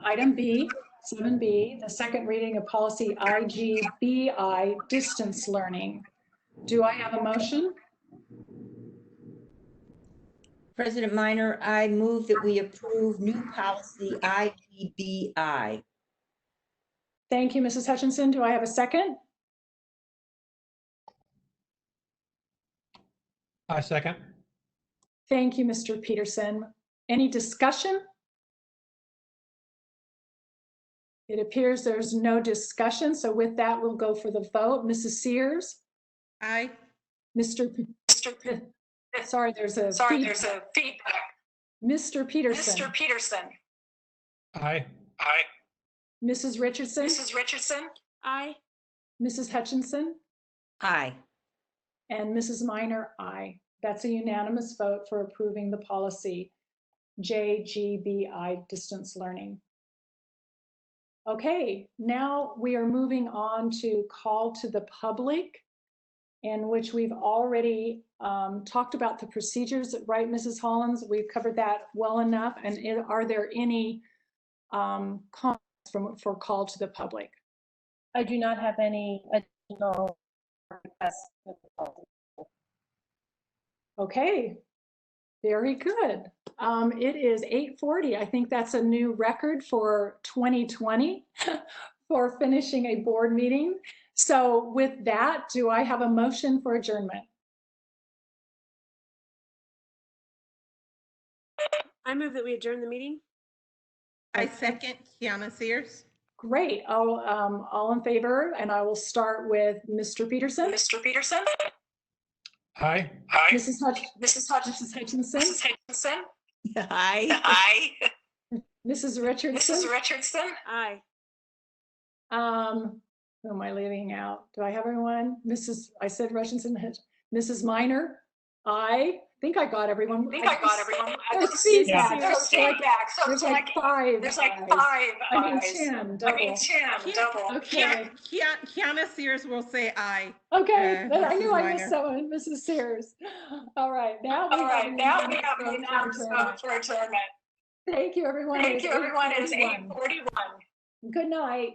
item B, 7B, the second reading of policy IGBI, distance learning. Do I have a motion? President Minor, I move that we approve new policy IGBI. Thank you, Mrs. Hutchinson. Do I have a second? I second. Thank you, Mr. Peterson. Any discussion? It appears there's no discussion. So with that, we'll go for the vote. Mrs. Sears? Aye. Sorry, there's a feedback. Mr. Peterson? Aye. Mrs. Richardson? Aye. Mrs. Hutchinson? Aye. And Mrs. Minor, aye. That's a unanimous vote for approving the policy JGBI, distance learning. Okay, now we are moving on to call to the public, in which we've already talked about the procedures, right, Mrs. Hollins? We've covered that well enough. And are there any comments for call to the public? I do not have any additional requests. Okay, very good. It is 8:40. I think that's a new record for 2020 for finishing a board meeting. So with that, do I have a motion for adjournment? I move that we adjourn the meeting. I second Kiana Sears. Great. All in favor, and I will start with Mr. Peterson. Mr. Peterson. Aye. Aye. Mrs. Hutchinson. Mrs. Hutchinson. Aye. Aye. Mrs. Richardson. Mrs. Richardson. Aye. Who am I leaving out? Do I have everyone? I said Richardson. Mrs. Minor. I think I got everyone. There's feedback. There's like five. I mean 10. Double. Okay. Kiana Sears will say aye. Okay. I knew I Minor. missed someone. Mrs. Sears. All right. Now we have the announcement for adjournment. Thank you, everyone. It is 8:41. Good night.